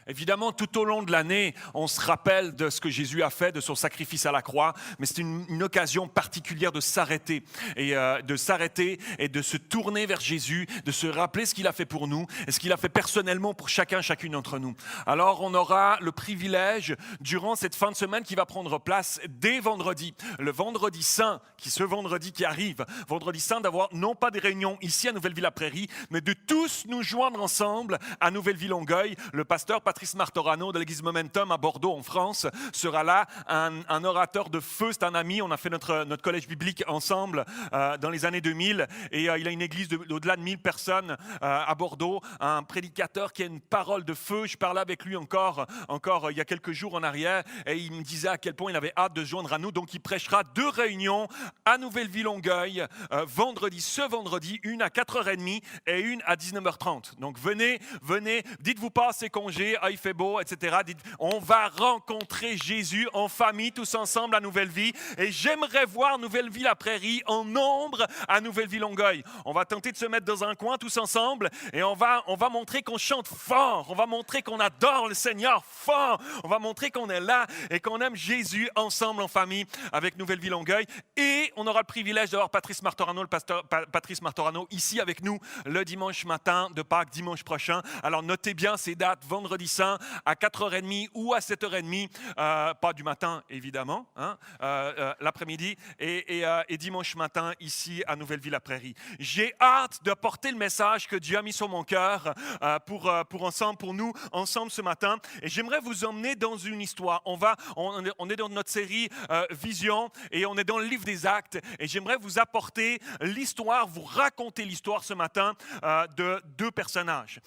Évidemment, tout au long de l'année, on se rappelle de ce que Jésus a fait, de son sacrifice à la croix, mais c'est une occasion particulière de s'arrêter et de se tourner vers Jésus, de se rappeler ce qu'il a fait pour nous et ce qu'il a fait personnellement pour chacune d'entre nous. Alors, on aura le privilège, durant cette fin de semaine qui va prendre place dès vendredi, le vendredi saint, ce vendredi qui arrive, vendredi saint, d'avoir non pas des réunions ici à Nouvelle-Ville-la-Prairie, mais de tous nous joindre ensemble à Nouvelle-Ville-Longueuil. Le pasteur Patrice Martorano de l'église Momentum à Bordeaux en France sera là, un orateur de feu, c'est un ami, on a fait notre collège biblique ensemble dans les années 2000 et il a une église d'au-delà de 1000 personnes à Bordeaux, un prédicateur qui a une parole de feu. Je parlais avec lui encore il y a quelques jours en arrière et il me disait à quel point il avait hâte de se joindre à nous, donc il prêchera 2 réunions à Nouvelle-Ville-Longueuil ce vendredi, une à 4h30 et une à 19h30. Donc venez, dites-vous pas c'est congé, il fait beau, etc. On va rencontrer Jésus en famille, tous ensemble à Nouvelle-Vie. Et j'aimerais voir Nouvelle-Ville-la-Prairie en nombre à Nouvelle-Ville-Longueuil. On va tenter de se mettre dans un coin tous ensemble et on va montrer qu'on chante fort. On va montrer qu'on adore le Seigneur fort. On va montrer qu'on est là et qu'on aime Jésus ensemble en famille avec Nouvelle-Ville-Longueuil. Et on aura le privilège d'avoir Patrice Martorano, le pasteur Patrice Martorano, ici avec nous le dimanche matin de Pâques, dimanche prochain. Alors notez bien ces dates, vendredi saint à 4h30 ou à 7h30, pas du matin évidemment, l'après-midi et dimanche matin ici à Nouvelle-Ville-la-Prairie. J'ai hâte de porter le message que Dieu a mis sur mon cœur pour nous ensemble ce matin et j'aimerais vous emmener dans une histoire. On est dans notre série Vision et on est dans le livre des Actes et j'aimerais vous apporter l'histoire, vous raconter l'histoire ce matin de 2 personnages.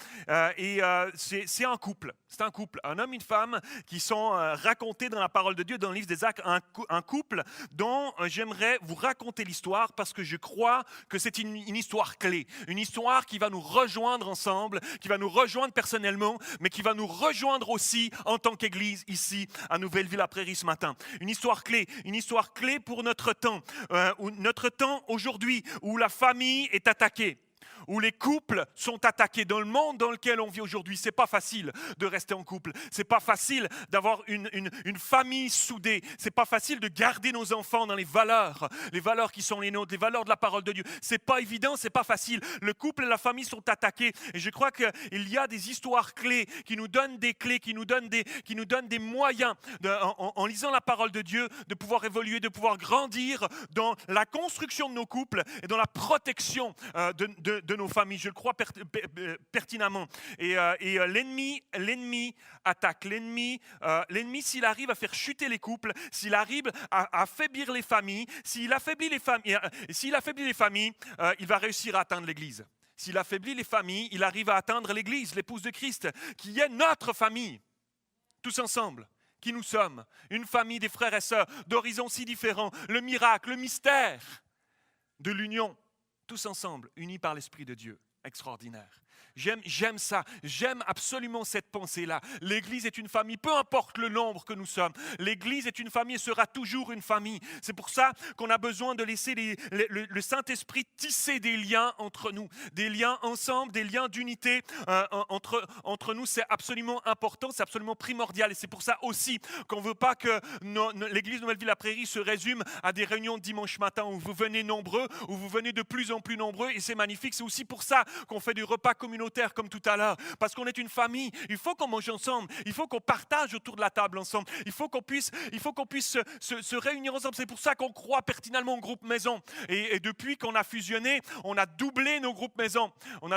C'est un couple. C'est un couple, un homme et une femme qui sont racontés dans la parole de Dieu, dans le livre des Actes, un couple dont j'aimerais vous raconter l'histoire parce que je crois que c'est une histoire clé, une histoire qui va nous rejoindre ensemble, qui va nous rejoindre personnellement, mais qui va nous rejoindre aussi en tant qu'Église ici à Nouvelle-Ville-la-Prairie ce matin. Une histoire clé pour notre temps aujourd'hui où la famille est attaquée, où les couples sont attaqués. Dans le monde dans lequel on vit aujourd'hui, c'est pas facile de rester en couple. C'est pas facile d'avoir une famille soudée. C'est pas facile de garder nos enfants dans les valeurs qui sont les nôtres, les valeurs de la parole de Dieu. C'est pas évident, c'est pas facile. Le couple et la famille sont attaqués. Et je crois qu'il y a des histoires clés qui nous donnent des clés, qui nous donnent des moyens, en lisant la parole de Dieu, de pouvoir évoluer, de pouvoir grandir dans la construction de nos couples et dans la protection de nos familles, je le crois pertinemment. Et l'ennemi attaque. L'ennemi, s'il arrive à faire chuter les couples, s'il arrive à affaiblir les familles, s'il affaiblit les familles, il va réussir à atteindre l'Église. S'il affaiblit les familles, il arrive à atteindre l'Église, l'épouse de Christ, qui est notre famille, tous ensemble. Qui nous sommes, une famille des frères et sœurs, d'horizons si différents, le miracle, le mystère de l'union. Tous ensemble, unis par l'Esprit de Dieu. Extraordinaire. J'aime ça. J'aime absolument cette pensée-là. L'Église est une famille, peu importe le nombre que nous sommes. L'Église est une famille et sera toujours une famille. C'est pour ça qu'on a besoin de laisser le Saint-Esprit tisser des liens entre nous. Des liens ensemble, des liens d'unité entre nous. C'est absolument important, c'est absolument primordial. Et c'est pour ça aussi qu'on ne veut pas que l'Église Nouvelle-Ville-la-Prairie se résume à des réunions de dimanche matin où vous venez nombreux, où vous venez de plus en plus nombreux. Et c'est magnifique. C'est aussi pour ça qu'on fait des repas communautaires comme tout à l'heure, parce qu'on est une famille. Il faut qu'on mange ensemble, il faut qu'on partage autour de la table ensemble, il faut qu'on puisse se réunir ensemble. C'est pour ça qu'on croit pertinemment au groupe maison. Et depuis qu'on a fusionné, on a doublé nos groupes maison. On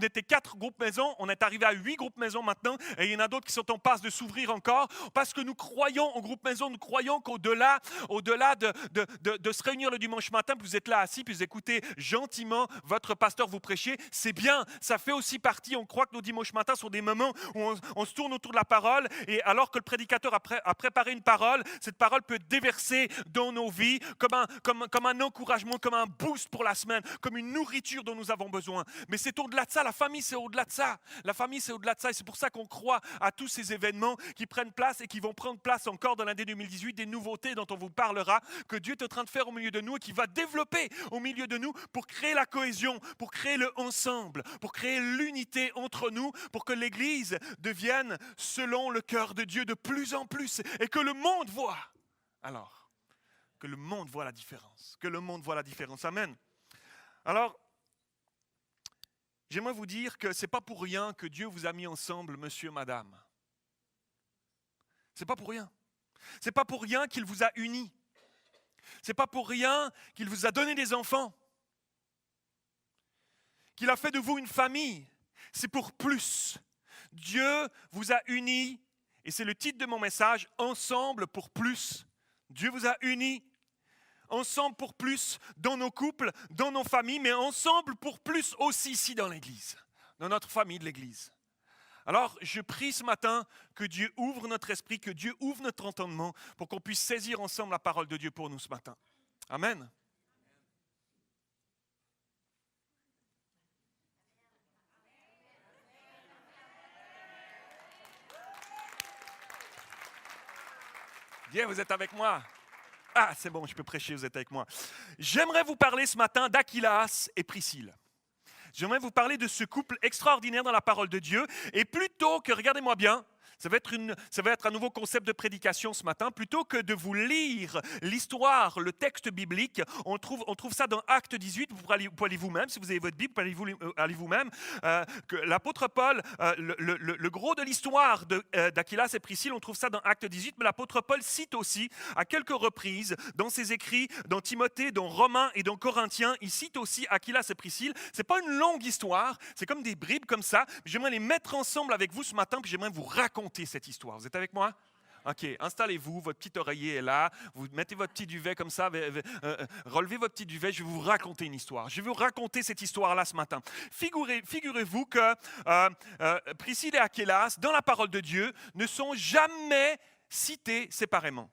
était 4 groupes maison, on est arrivé à 8 groupes maison maintenant, et il y en a d'autres qui sont en passe de s'ouvrir encore, parce que nous croyons au groupe maison, nous croyons qu'au-delà de se réunir le dimanche matin, puis vous êtes là assis, puis vous écoutez gentiment votre pasteur vous prêcher, c'est bien, ça fait aussi partie, on croit que nos dimanches matins sont des moments où on se tourne autour de la parole et alors que le prédicateur a préparé une parole, cette parole peut déverser dans nos vies comme un encouragement, comme un boost pour la semaine, comme une nourriture dont nous avons besoin. Mais c'est au-delà de ça, la famille c'est au-delà de ça. La famille c'est au-delà de ça et c'est pour ça qu'on croit à tous ces événements qui prennent place et qui vont prendre place encore dans l'année 2018, des nouveautés dont on vous parlera, que Dieu est en train de faire au milieu de nous et qui va développer au milieu de nous pour créer la cohésion, pour créer le ensemble, pour créer créer l'unité entre nous pour que l'Église devienne selon le cœur de Dieu de plus en plus et que le monde voit. Alors, que le monde voit la différence. Que le monde voit la différence. Amen. Alors, j'aimerais vous dire que ce n'est pas pour rien que Dieu vous a mis ensemble, monsieur, madame. Ce n'est pas pour rien. Ce n'est pas pour rien qu'il vous a unis. Ce n'est pas pour rien qu'il vous a donné des enfants. Qu'il a fait de vous une famille. C'est pour plus. Dieu vous a unis, et c'est le titre de mon message, ensemble pour plus. Dieu vous a unis, ensemble pour plus, dans nos couples, dans nos familles, mais ensemble pour plus aussi ici dans l'Église, dans notre famille de l'Église. Alors, je prie ce matin que Dieu ouvre notre esprit, que Dieu ouvre notre entendement pour qu'on puisse saisir ensemble la parole de Dieu pour nous ce matin. Amen. Bien, vous êtes avec moi? Ah, c'est bon, je peux prêcher, vous êtes avec moi. J'aimerais vous parler ce matin d'Aquilas et Priscille. J'aimerais vous parler de ce couple extraordinaire dans la parole de Dieu. Et plutôt que, regardez-moi bien, ça va être un nouveau concept de prédication ce matin. Plutôt que de vous lire l'histoire, le texte biblique, on trouve ça dans Acte 18. Vous pouvez aller vous-même, si vous avez votre Bible, vous pouvez aller vous-même. Que l'apôtre Paul, le gros de l'histoire d'Aquilas et Priscille, on trouve ça dans Acte 18. Mais l'apôtre Paul cite aussi à quelques reprises dans ses écrits, dans Timothée, dans Romains et dans Corinthiens, il cite aussi Aquilas et Priscille. Ce n'est pas une longue histoire, c'est comme des bribes comme ça. J'aimerais les mettre ensemble avec vous ce matin, puis j'aimerais vous raconter cette histoire. Vous êtes avec moi? OK, installez-vous, votre petit oreiller est là, vous mettez votre petit duvet comme ça, relevez votre petit duvet, je vais vous raconter une histoire. Je vais vous raconter cette histoire-là ce matin. Figurez-vous que Priscille et Aquilas, dans la parole de Dieu, ne sont jamais cités séparément.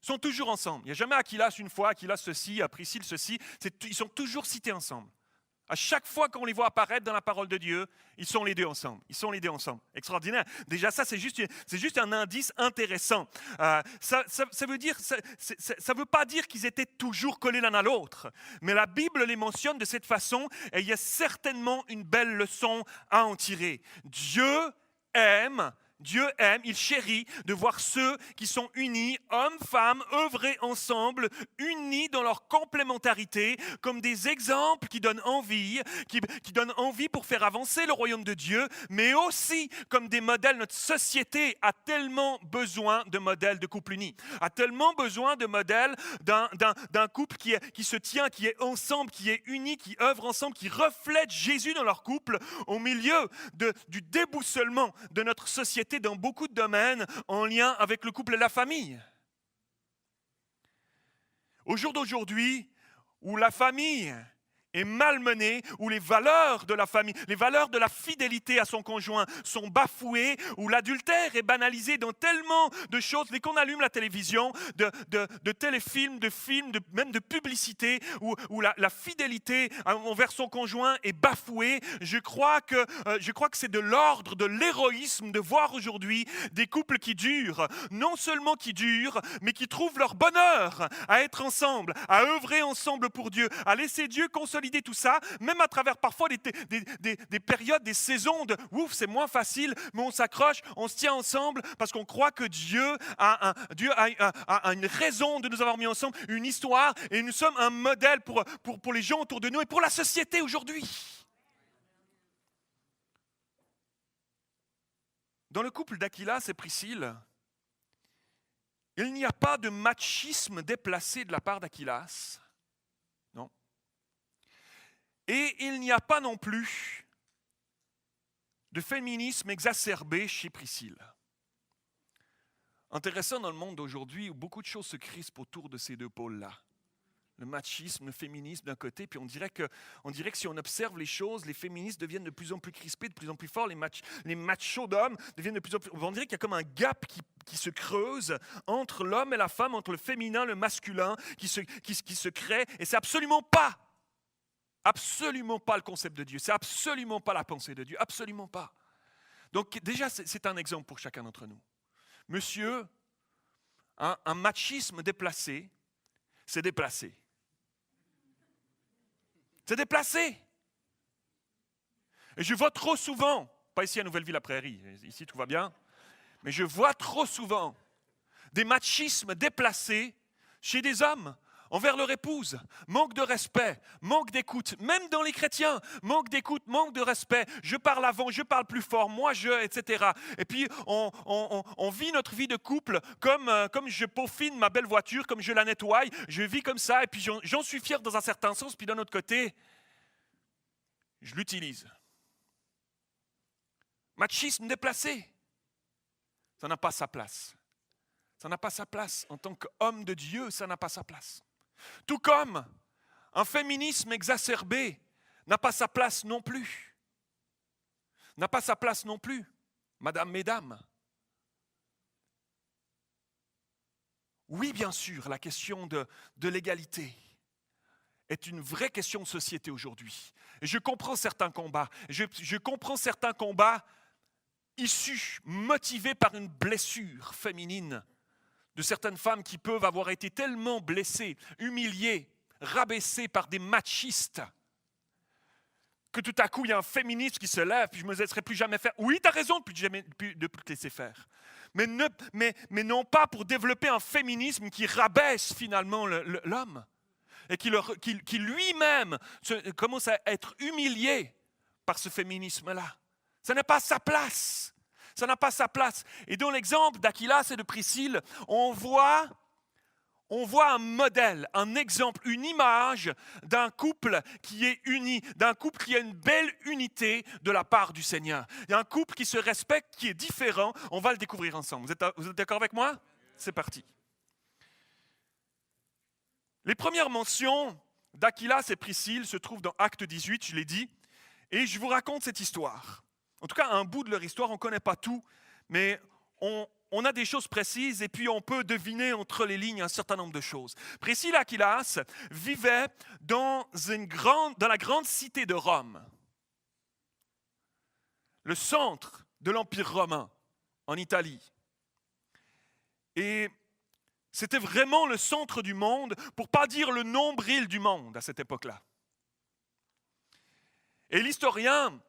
Ils sont toujours ensemble. Il n'y a jamais Aquilas une fois, Aquilas ceci, Priscille ceci. Ils sont toujours cités ensemble. À chaque fois qu'on les voit apparaître dans la parole de Dieu, ils sont les deux ensemble. Ils sont les deux ensemble. Extraordinaire. Déjà, ça, c'est juste un indice intéressant. Ça veut pas dire qu'ils étaient toujours collés l'un à l'autre. Mais la Bible les mentionne de cette façon et il y a certainement une belle leçon à en tirer. Dieu aime, il chérit de voir ceux qui sont unis, hommes, femmes, œuvrer ensemble, unis dans leur complémentarité, comme des exemples qui donnent envie, qui donnent envie pour faire avancer le royaume de Dieu, mais aussi comme des modèles. Notre société a tellement besoin de modèles de couple unis, a tellement besoin de modèles d'un couple qui se tient, qui est ensemble, qui est uni, qui œuvre ensemble, qui reflète Jésus dans leur couple, au milieu du déboussolement de notre société dans beaucoup de domaines en lien avec le couple et la famille. Au jour d'aujourd'hui, où la famille est malmenée, où les valeurs de la famille, les valeurs de la fidélité à son conjoint sont bafouées, où l'adultère est banalisé dans tellement de choses, dès qu'on allume la télévision, de téléfilms, de films, même de publicités, où la fidélité envers son conjoint est bafouée. Je crois que c'est de l'ordre de l'héroïsme de voir aujourd'hui des couples qui durent, non seulement qui durent, mais qui trouvent leur bonheur à être ensemble, à œuvrer ensemble pour Dieu, à laisser Dieu consolider tout ça, même à travers parfois des périodes, des saisons de ouf, c'est moins facile, mais on s'accroche, on se tient ensemble parce qu'on croit que Dieu a une raison de nous avoir mis ensemble, une histoire, et nous sommes un modèle pour les gens autour de nous et pour la société aujourd'hui. Dans le couple d'Aquilas et Priscille, il n'y a pas de machisme déplacé de la part d'Aquilas. Non. Et il n'y a pas non plus de féminisme exacerbé chez Priscille. Intéressant dans le monde d'aujourd'hui où beaucoup de choses se crispent autour de ces deux pôles-là. Le machisme, le féminisme d'un côté, puis on dirait que si on observe les choses, les féministes deviennent de plus en plus crispés, de plus en plus forts, les machos d'hommes deviennent de plus en plus... On dirait qu'il y a comme un gap qui se creuse entre l'homme et la femme, entre le féminin et le masculin, qui se crée, et c'est absolument pas le concept de Dieu, c'est absolument pas la pensée de Dieu, absolument pas. Donc déjà, c'est un exemple pour chacun d'entre nous. Monsieur, un machisme déplacé, c'est déplacé. C'est déplacé. Et je vois trop souvent, pas ici à Nouvelle-Ville-la-Prairie, ici tout va bien, mais je vois trop souvent des machismes déplacés chez des hommes envers leur épouse. Manque de respect, manque d'écoute, même dans les chrétiens, manque d'écoute, manque de respect. Je parle avant, je parle plus fort, moi je, etc. Et puis on vit notre vie de couple comme je peaufine ma belle voiture, comme je la nettoie, je vis comme ça, et puis j'en suis fier dans un certain sens, puis d'un autre côté, je l'utilise. Machisme déplacé, ça n'a pas sa place. Ça n'a pas sa place. En tant qu'homme de Dieu, ça n'a pas sa place. Tout comme un féminisme exacerbé n'a pas sa place non plus. N'a pas sa place non plus, madame, mesdames. Oui, bien sûr, la question de l'égalité est une vraie question de société aujourd'hui. Et je comprends certains combats. Je comprends certains combats issus, motivés par une blessure féminine de certaines femmes qui peuvent avoir été tellement blessées, humiliées, rabaissées par des machistes, que tout à coup, il y a un féministe qui se lève, puis je ne me laisserai plus jamais faire. Oui, tu as raison de ne plus te laisser faire. Mais non pas pour développer un féminisme qui rabaisse finalement l'homme, et qui lui-même commence à être humilié par ce féminisme-là. Ça n'a pas sa place. Ça n'a pas sa place. Et dans l'exemple d'Aquilas et de Priscille, on voit un modèle, un exemple, une image d'un couple qui est uni, d'un couple qui a une belle unité de la part du Seigneur. Il y a un couple qui se respecte, qui est différent. On va le découvrir ensemble. Vous êtes d'accord avec moi? C'est parti. Les premières mentions d'Aquilas et Priscille se trouvent dans Acte 18, je l'ai dit, et je vous raconte cette histoire. En tout cas, un bout de leur histoire, on ne connaît pas tout, mais on a des choses précises et puis on peut deviner entre les lignes un certain nombre de choses. Priscille et Aquilas vivaient dans la grande cité de Rome, le centre de l'Empire romain, en Italie. Et c'était vraiment le centre du monde, pour ne pas dire le nombril du monde à cette époque-là. Et l'historien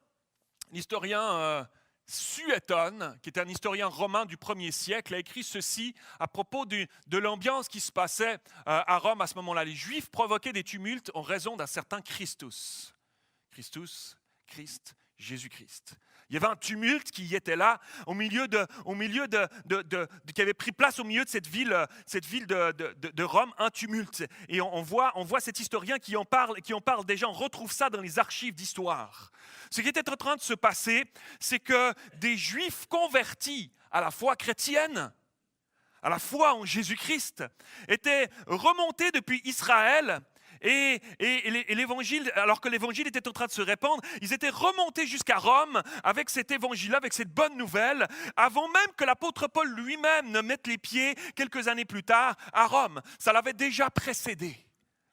Suétone, qui était un historien romain du 1er siècle, a écrit ceci à propos de l'ambiance qui se passait à Rome à ce moment-là. Les Juifs provoquaient des tumultes en raison d'un certain Christus. Christ, Jésus-Christ. Il y avait un tumulte qui était là, qui avait pris place au milieu de cette ville de Rome, un tumulte. Et on voit cet historien qui en parle déjà, on retrouve ça dans les archives d'histoire. Ce qui était en train de se passer, c'est que des Juifs convertis à la foi chrétienne, à la foi en Jésus-Christ, étaient remontés depuis Israël. Et l'évangile, alors que l'évangile était en train de se répandre, ils étaient remontés jusqu'à Rome avec cet évangile-là, avec cette bonne nouvelle, avant même que l'apôtre Paul lui-même ne mette les pieds quelques années plus tard à Rome. Ça l'avait déjà précédé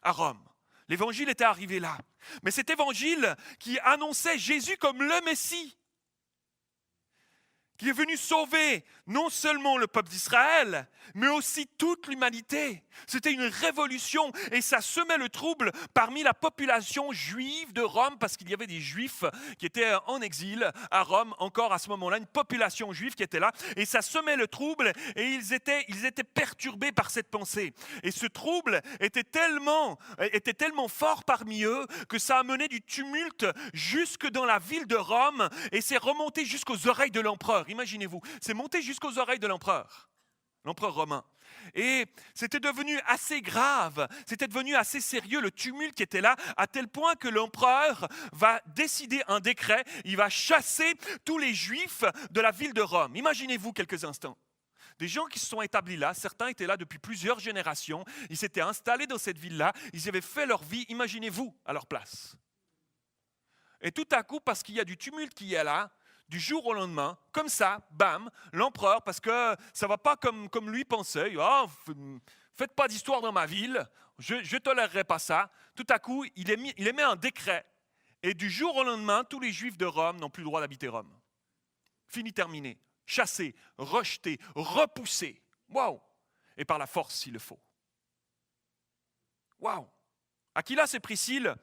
à Rome. L'évangile était arrivé là. Mais cet évangile qui annonçait Jésus comme le Messie, qui est venu sauver non seulement le peuple d'Israël, mais aussi toute l'humanité. C'était une révolution et ça semait le trouble parmi la population juive de Rome, parce qu'il y avait des Juifs qui étaient en exil à Rome, encore à ce moment-là, une population juive qui était là, et ça semait le trouble et ils étaient perturbés par cette pensée. Et ce trouble était tellement fort parmi eux que ça a mené du tumulte jusque dans la ville de Rome et c'est remonté jusqu'aux oreilles de l'empereur. Imaginez-vous, c'est monté jusqu'aux oreilles de l'empereur romain. Et c'était devenu assez grave, c'était devenu assez sérieux, le tumulte qui était là, à tel point que l'empereur va décider un décret, il va chasser tous les Juifs de la ville de Rome. Imaginez-vous quelques instants. Des gens qui se sont établis là, certains étaient là depuis plusieurs générations, ils s'étaient installés dans cette ville-là, ils avaient fait leur vie, imaginez-vous à leur place. Et tout à coup, parce qu'il y a du tumulte qui est là, du jour au lendemain, comme ça, bam, l'empereur, parce que ça ne va pas comme lui pensait, faites pas d'histoire dans ma ville, je ne tolérerai pas ça. Tout à coup, il émet un décret, et du jour au lendemain, tous les Juifs de Rome n'ont plus le droit d'habiter Rome. Fini, terminé. Chassés, rejetés, repoussés. Waouh! Et par la force s'il le faut. Waouh! Aquilas et Priscille,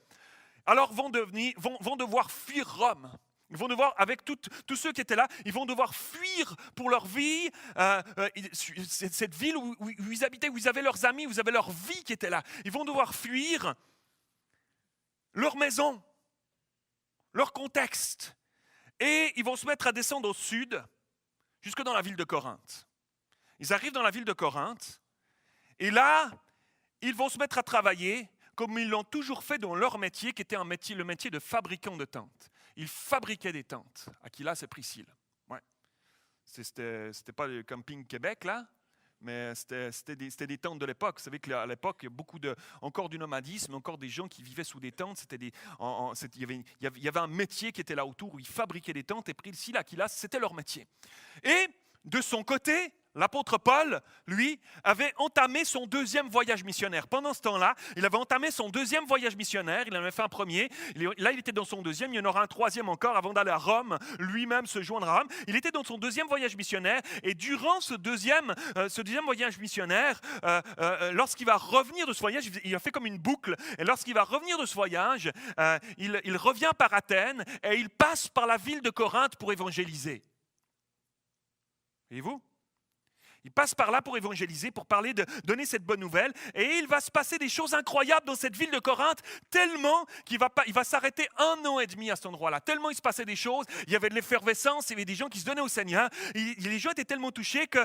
alors vont devoir fuir Rome. Ils vont devoir, avec tous ceux qui étaient là, ils vont devoir fuir pour leur vie. Cette ville où ils habitaient, où ils avaient leurs amis, où ils avaient leur vie qui était là. Ils vont devoir fuir leur maison, leur contexte. Et ils vont se mettre à descendre au sud, jusque dans la ville de Corinthe. Ils arrivent dans la ville de Corinthe, et là, ils vont se mettre à travailler comme ils l'ont toujours fait dans leur métier, qui était le métier de fabricant de tentes. Ils fabriquaient des tentes. Aquilas et Priscille. Ouais. C'était pas le camping Québec, là, mais c'était des tentes de l'époque. Vous savez qu'à l'époque, il y a beaucoup encore du nomadisme, encore des gens qui vivaient sous des tentes. Il y avait un métier qui était là autour où ils fabriquaient des tentes, et Priscille et Aquilas, c'était leur métier. Et de son côté, l'apôtre Paul, lui, avait entamé son deuxième voyage missionnaire. Pendant ce temps-là, il avait entamé son deuxième voyage missionnaire. Il en avait fait un premier. Là, il était dans son deuxième. Il y en aura un troisième encore avant d'aller à Rome, lui-même se joindre à Rome. Il était dans son deuxième voyage missionnaire. Et durant ce deuxième voyage missionnaire, lorsqu'il va revenir de ce voyage, il a fait comme une boucle. Et lorsqu'il va revenir de ce voyage, il revient par Athènes et il passe par la ville de Corinthe pour évangéliser. Voyez-vous ? Il passe par là pour évangéliser, pour parler de donner cette bonne nouvelle. Et il va se passer des choses incroyables dans cette ville de Corinthe, tellement qu'il va s'arrêter 1 an et demi à cet endroit-là. Tellement il se passait des choses, il y avait de l'effervescence, il y avait des gens qui se donnaient au Seigneur. Les gens étaient tellement touchés que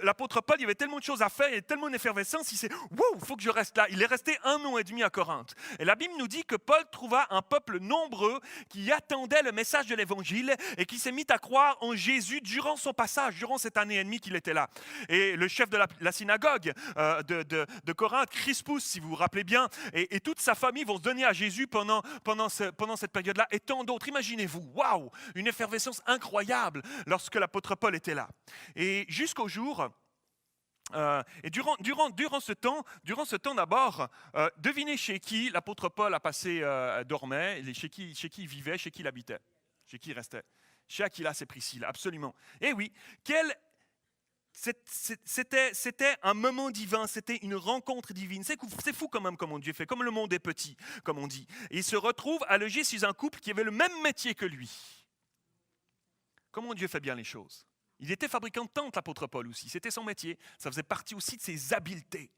l'apôtre Paul, il y avait tellement de choses à faire, il y avait tellement d'effervescence, il s'est dit « Wow, il faut que je reste là ». Il est resté 1 an et demi à Corinthe. Et la Bible nous dit que Paul trouva un peuple nombreux qui attendait le message de l'Évangile et qui s'est mis à croire en Jésus durant son passage, durant cette année et demie qu'il était là. Et le chef de la synagogue de Corinthe, Crispus, si vous vous rappelez bien, et toute sa famille vont se donner à Jésus pendant cette période-là, et tant d'autres. Imaginez-vous, waouh, une effervescence incroyable lorsque l'apôtre Paul était là. Et jusqu'au jour, et durant ce temps d'abord, devinez chez qui l'apôtre Paul a passé, dormait, chez qui il vivait, chez qui il habitait, chez qui il restait. Chez Aquilas et Priscille, absolument. Et oui, c'était un moment divin, c'était une rencontre divine. C'est fou quand même comment Dieu fait, comme le monde est petit, comme on dit. Et il se retrouve à loger chez un couple qui avait le même métier que lui. Comment Dieu fait bien les choses. Il était fabricant de tentes, l'apôtre Paul aussi. C'était son métier. Ça faisait partie aussi de ses habiletés.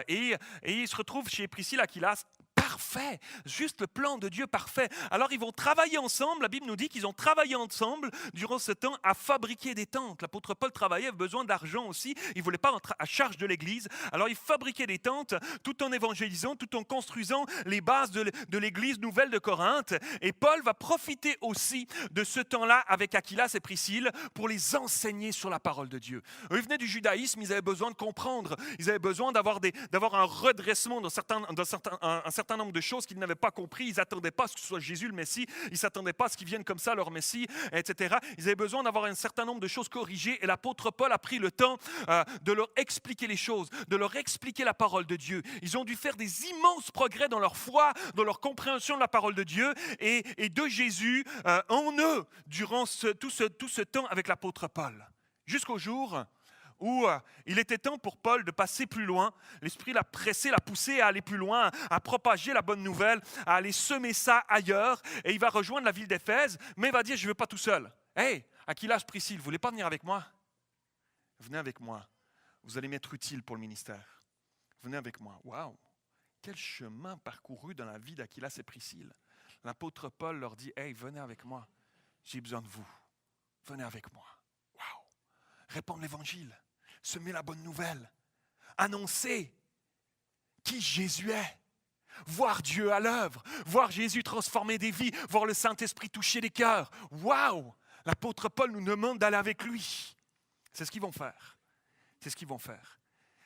Et il se retrouve chez Priscille, Aquilas. Parfait, juste le plan de Dieu parfait. Alors ils vont travailler ensemble, la Bible nous dit qu'ils ont travaillé ensemble durant ce temps à fabriquer des tentes. L'apôtre Paul travaillait, avait besoin d'argent aussi, il ne voulait pas être à charge de l'Église. Alors il fabriquait des tentes tout en évangélisant, tout en construisant les bases de l'Église nouvelle de Corinthe. Et Paul va profiter aussi de ce temps-là avec Aquilas et Priscille pour les enseigner sur la parole de Dieu. Eux, ils venaient du judaïsme, ils avaient besoin de comprendre, ils avaient besoin d'avoir un redressement dans un certain nombre de choses qu'ils n'avaient pas compris. Ils n'attendaient pas à ce que ce soit Jésus le Messie. Ils ne s'attendaient pas à ce qu'il vienne comme ça, leur Messie, etc. Ils avaient besoin d'avoir un certain nombre de choses corrigées. Et l'apôtre Paul a pris le temps de leur expliquer les choses, de leur expliquer la parole de Dieu. Ils ont dû faire des immenses progrès dans leur foi, dans leur compréhension de la parole de Dieu et de Jésus en eux durant tout ce temps avec l'apôtre Paul. Jusqu'au jour où il était temps pour Paul de passer plus loin. L'Esprit l'a pressé, l'a poussé à aller plus loin, à propager la bonne nouvelle, à aller semer ça ailleurs. Et il va rejoindre la ville d'Éphèse, mais il va dire, je ne vais pas tout seul. Hey, Aquilas, Priscille, vous ne voulez pas venir avec moi? Venez avec moi. Vous allez m'être utile pour le ministère. Venez avec moi. Waouh! Quel chemin parcouru dans la vie d'Aquilas et Priscille. L'apôtre Paul leur dit, hey, venez avec moi. J'ai besoin de vous. Venez avec moi. Waouh! Répandre l'Évangile. Semer la bonne nouvelle, annoncer qui Jésus est, voir Dieu à l'œuvre, voir Jésus transformer des vies, voir le Saint-Esprit toucher les cœurs. Waouh! L'apôtre Paul nous demande d'aller avec lui. C'est ce qu'ils vont faire. C'est ce qu'ils vont faire.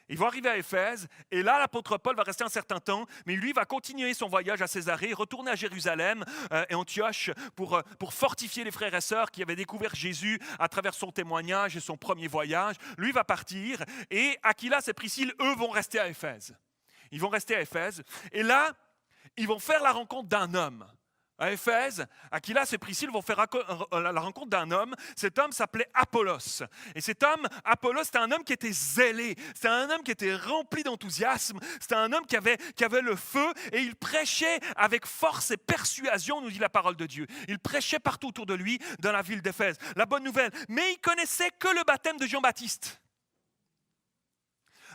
Ils vont arriver à Éphèse, et là, l'apôtre Paul va rester un certain temps, mais lui va continuer son voyage à Césarée, retourner à Jérusalem et Antioche pour fortifier les frères et sœurs qui avaient découvert Jésus à travers son témoignage et son premier voyage. Lui va partir, et Aquilas et Priscille, eux, vont rester à Éphèse. Ils vont rester à Éphèse, et là, ils vont faire la rencontre d'un homme. À Éphèse, Aquilas et Priscille vont faire la rencontre d'un homme. Cet homme s'appelait Apollos. Et cet homme, Apollos, c'était un homme qui était zélé. C'était un homme qui était rempli d'enthousiasme. C'était un homme qui avait le feu et il prêchait avec force et persuasion, nous dit la parole de Dieu. Il prêchait partout autour de lui dans la ville d'Éphèse. La bonne nouvelle. Mais il connaissait que le baptême de Jean-Baptiste.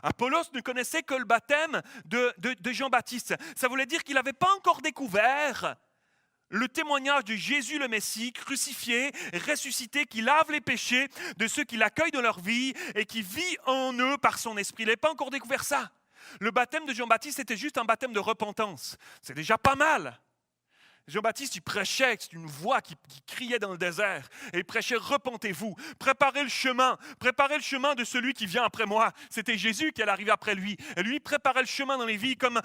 Apollos ne connaissait que le baptême de Jean-Baptiste. Ça voulait dire qu'il n'avait pas encore découvert le témoignage de Jésus le Messie, crucifié, ressuscité, qui lave les péchés de ceux qui l'accueillent dans leur vie et qui vit en eux par son esprit. Il n'avait pas encore découvert ça. Le baptême de Jean-Baptiste était juste un baptême de repentance. C'est déjà pas mal. Jean-Baptiste, il prêchait, c'est une voix qui criait dans le désert. Et il prêchait, repentez-vous, préparez le chemin de celui qui vient après moi. C'était Jésus qui allait arriver après lui. Et lui, il préparait le chemin dans les vies comme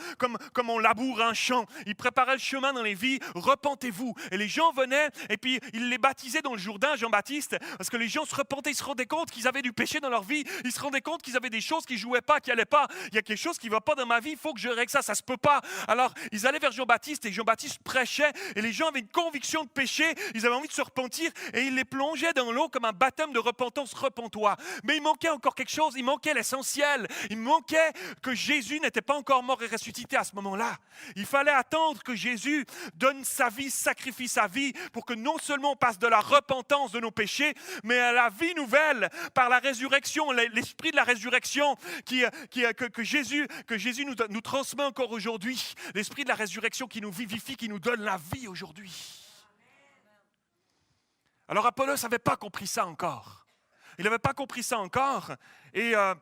on laboure un champ. Il préparait le chemin dans les vies, repentez-vous. Et les gens venaient, et puis il les baptisait dans le Jourdain, Jean-Baptiste, parce que les gens se repentaient, ils se rendaient compte qu'ils avaient du péché dans leur vie, ils se rendaient compte qu'ils avaient des choses qui ne jouaient pas, qui n'allaient pas. Il y a quelque chose qui ne va pas dans ma vie, il faut que je règle ça, ça ne se peut pas. Alors, ils allaient vers Jean-Baptiste, et Jean-Baptiste prêchait, et les gens avaient une conviction de péché, ils avaient envie de se repentir, et il les plongeait dans l'eau comme un baptême de repentance, repens-toi. Mais il manquait encore quelque chose, il manquait l'essentiel, il manquait que Jésus n'était pas encore mort et ressuscité à ce moment-là. Il fallait attendre que Jésus donne sa vie, sacrifie sa vie, pour que non seulement on passe de la repentance de nos péchés, mais à la vie nouvelle, par la résurrection, l'esprit de la résurrection que Jésus nous transmet encore aujourd'hui, l'esprit de la résurrection qui nous vivifie, qui nous donne la vie aujourd'hui. Alors Apollos n'avait pas compris ça encore. Il n'avait pas compris ça encore. Et ça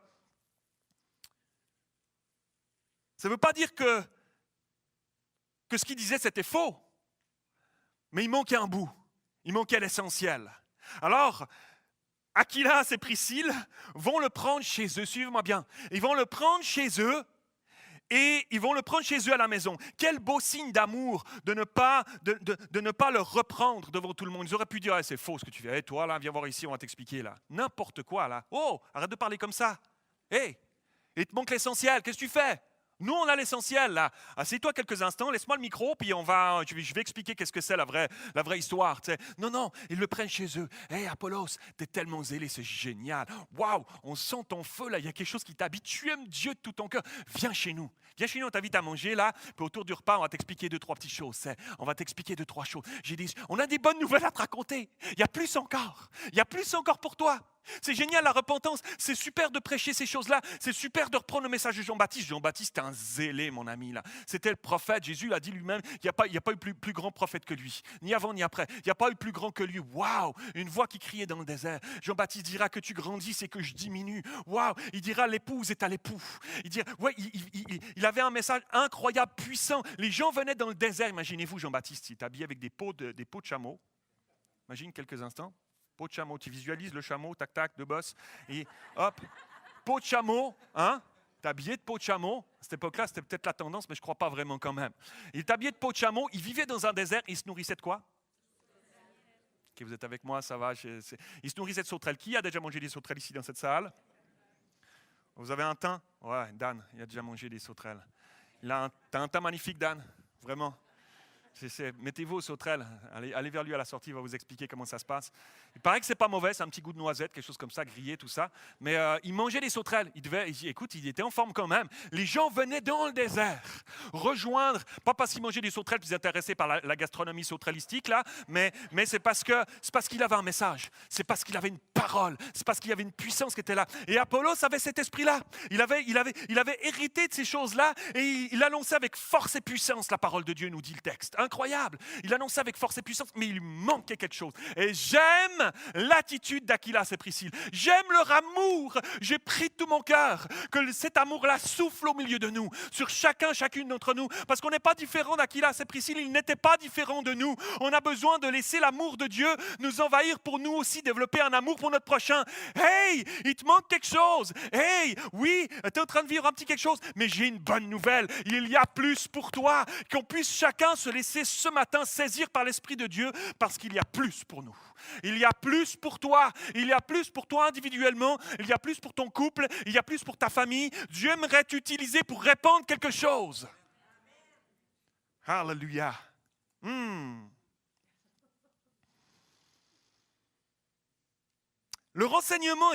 ne veut pas dire que ce qu'il disait c'était faux. Mais il manquait un bout. Il manquait l'essentiel. Alors, Aquilas et Priscille vont le prendre chez eux. Suivez-moi bien. Ils vont le prendre chez eux. Et ils vont le prendre chez eux à la maison. Quel beau signe d'amour de ne pas le reprendre devant tout le monde. Ils auraient pu dire, c'est faux ce que tu fais. Hey, toi, là, viens voir ici, on va t'expliquer. Là. N'importe quoi, là. Oh, arrête de parler comme ça. Hey, il te manque l'essentiel. Qu'est-ce que tu fais? Nous, on a l'essentiel, là. Assieds-toi quelques instants, laisse-moi le micro, puis je vais expliquer qu'est-ce que c'est la vraie histoire. T'sais. Non, ils le prennent chez eux. Hey, Apollos, t'es tellement zélé, c'est génial. Waouh, on sent ton feu, là. Il y a quelque chose qui t'habite. Tu aimes Dieu de tout ton cœur. Viens chez nous, on t'invite à manger, là. Puis autour du repas, on va t'expliquer 2-3 petites choses. On va t'expliquer 2-3 choses. On a des bonnes nouvelles à te raconter. Il y a plus encore. Il y a plus encore pour toi. C'est génial la repentance, c'est super de prêcher ces choses-là, c'est super de reprendre le message de Jean-Baptiste. Jean-Baptiste est un zélé, mon ami. Là. C'était le prophète, Jésus l'a dit lui-même, il n'y a pas eu plus grand prophète que lui, ni avant ni après. Il n'y a pas eu plus grand que lui. Waouh, une voix qui criait dans le désert. Jean-Baptiste dira que tu grandisses et que je diminue. Waouh, il dira l'épouse est à l'époux. Il dira, ouais, il avait un message incroyable, puissant. Les gens venaient dans le désert, imaginez-vous Jean-Baptiste, il est habillé avec des peaux de chameau. Imagine quelques instants. Peau de chameau, tu visualises le chameau, tac, tac, deux bosses, et hop, peau de chameau, hein? T'es habillé de peau de chameau. À cette époque-là, c'était peut-être la tendance, mais je ne crois pas vraiment quand même. Il est habillé de peau de chameau, il vivait dans un désert, il se nourrissait de quoi? Ok, vous êtes avec moi, ça va. Il se nourrissait de sauterelles. Qui a déjà mangé des sauterelles ici dans cette salle? Vous avez un teint? Ouais, Dan, il a déjà mangé des sauterelles. T'as un teint magnifique, Dan, vraiment. Mettez-vous aux sauterelles, allez vers lui à la sortie, il va vous expliquer comment ça se passe. Il paraît que c'est pas mauvais, c'est un petit goût de noisette, quelque chose comme ça, grillé, tout ça. Mais il mangeait des sauterelles, il était en forme quand même. Les gens venaient dans le désert rejoindre, pas parce qu'ils mangeaient des sauterelles, puis ils étaient intéressés par la gastronomie sauterellistique, là, mais c'est parce qu'il avait un message, c'est parce qu'il avait une parole, c'est parce qu'il y avait une puissance qui était là. Et Apollos avait cet esprit-là, il avait hérité de ces choses-là, et il annonçait avec force et puissance la parole de Dieu, nous dit le texte. Incroyable. Il annonçait avec force et puissance, mais il manquait quelque chose. Et j'aime l'attitude d'Aquilas et Priscille. J'aime leur amour. J'ai pris de tout mon cœur que cet amour-là souffle au milieu de nous, sur chacune d'entre nous, parce qu'on n'est pas différent d'Aquilas et Priscille. Ils n'étaient pas différents de nous. On a besoin de laisser l'amour de Dieu nous envahir pour nous aussi développer un amour pour notre prochain. Hey, il te manque quelque chose. Hey, oui, tu es en train de vivre un petit quelque chose, mais j'ai une bonne nouvelle. Il y a plus pour toi. Qu'on puisse chacun se laisser ce matin saisir par l'Esprit de Dieu, parce qu'il y a plus pour nous. Il y a plus pour toi. Il y a plus pour toi individuellement. Il y a plus pour ton couple. Il y a plus pour ta famille. Dieu aimerait t'utiliser pour répandre quelque chose. Alléluia. Le renseignement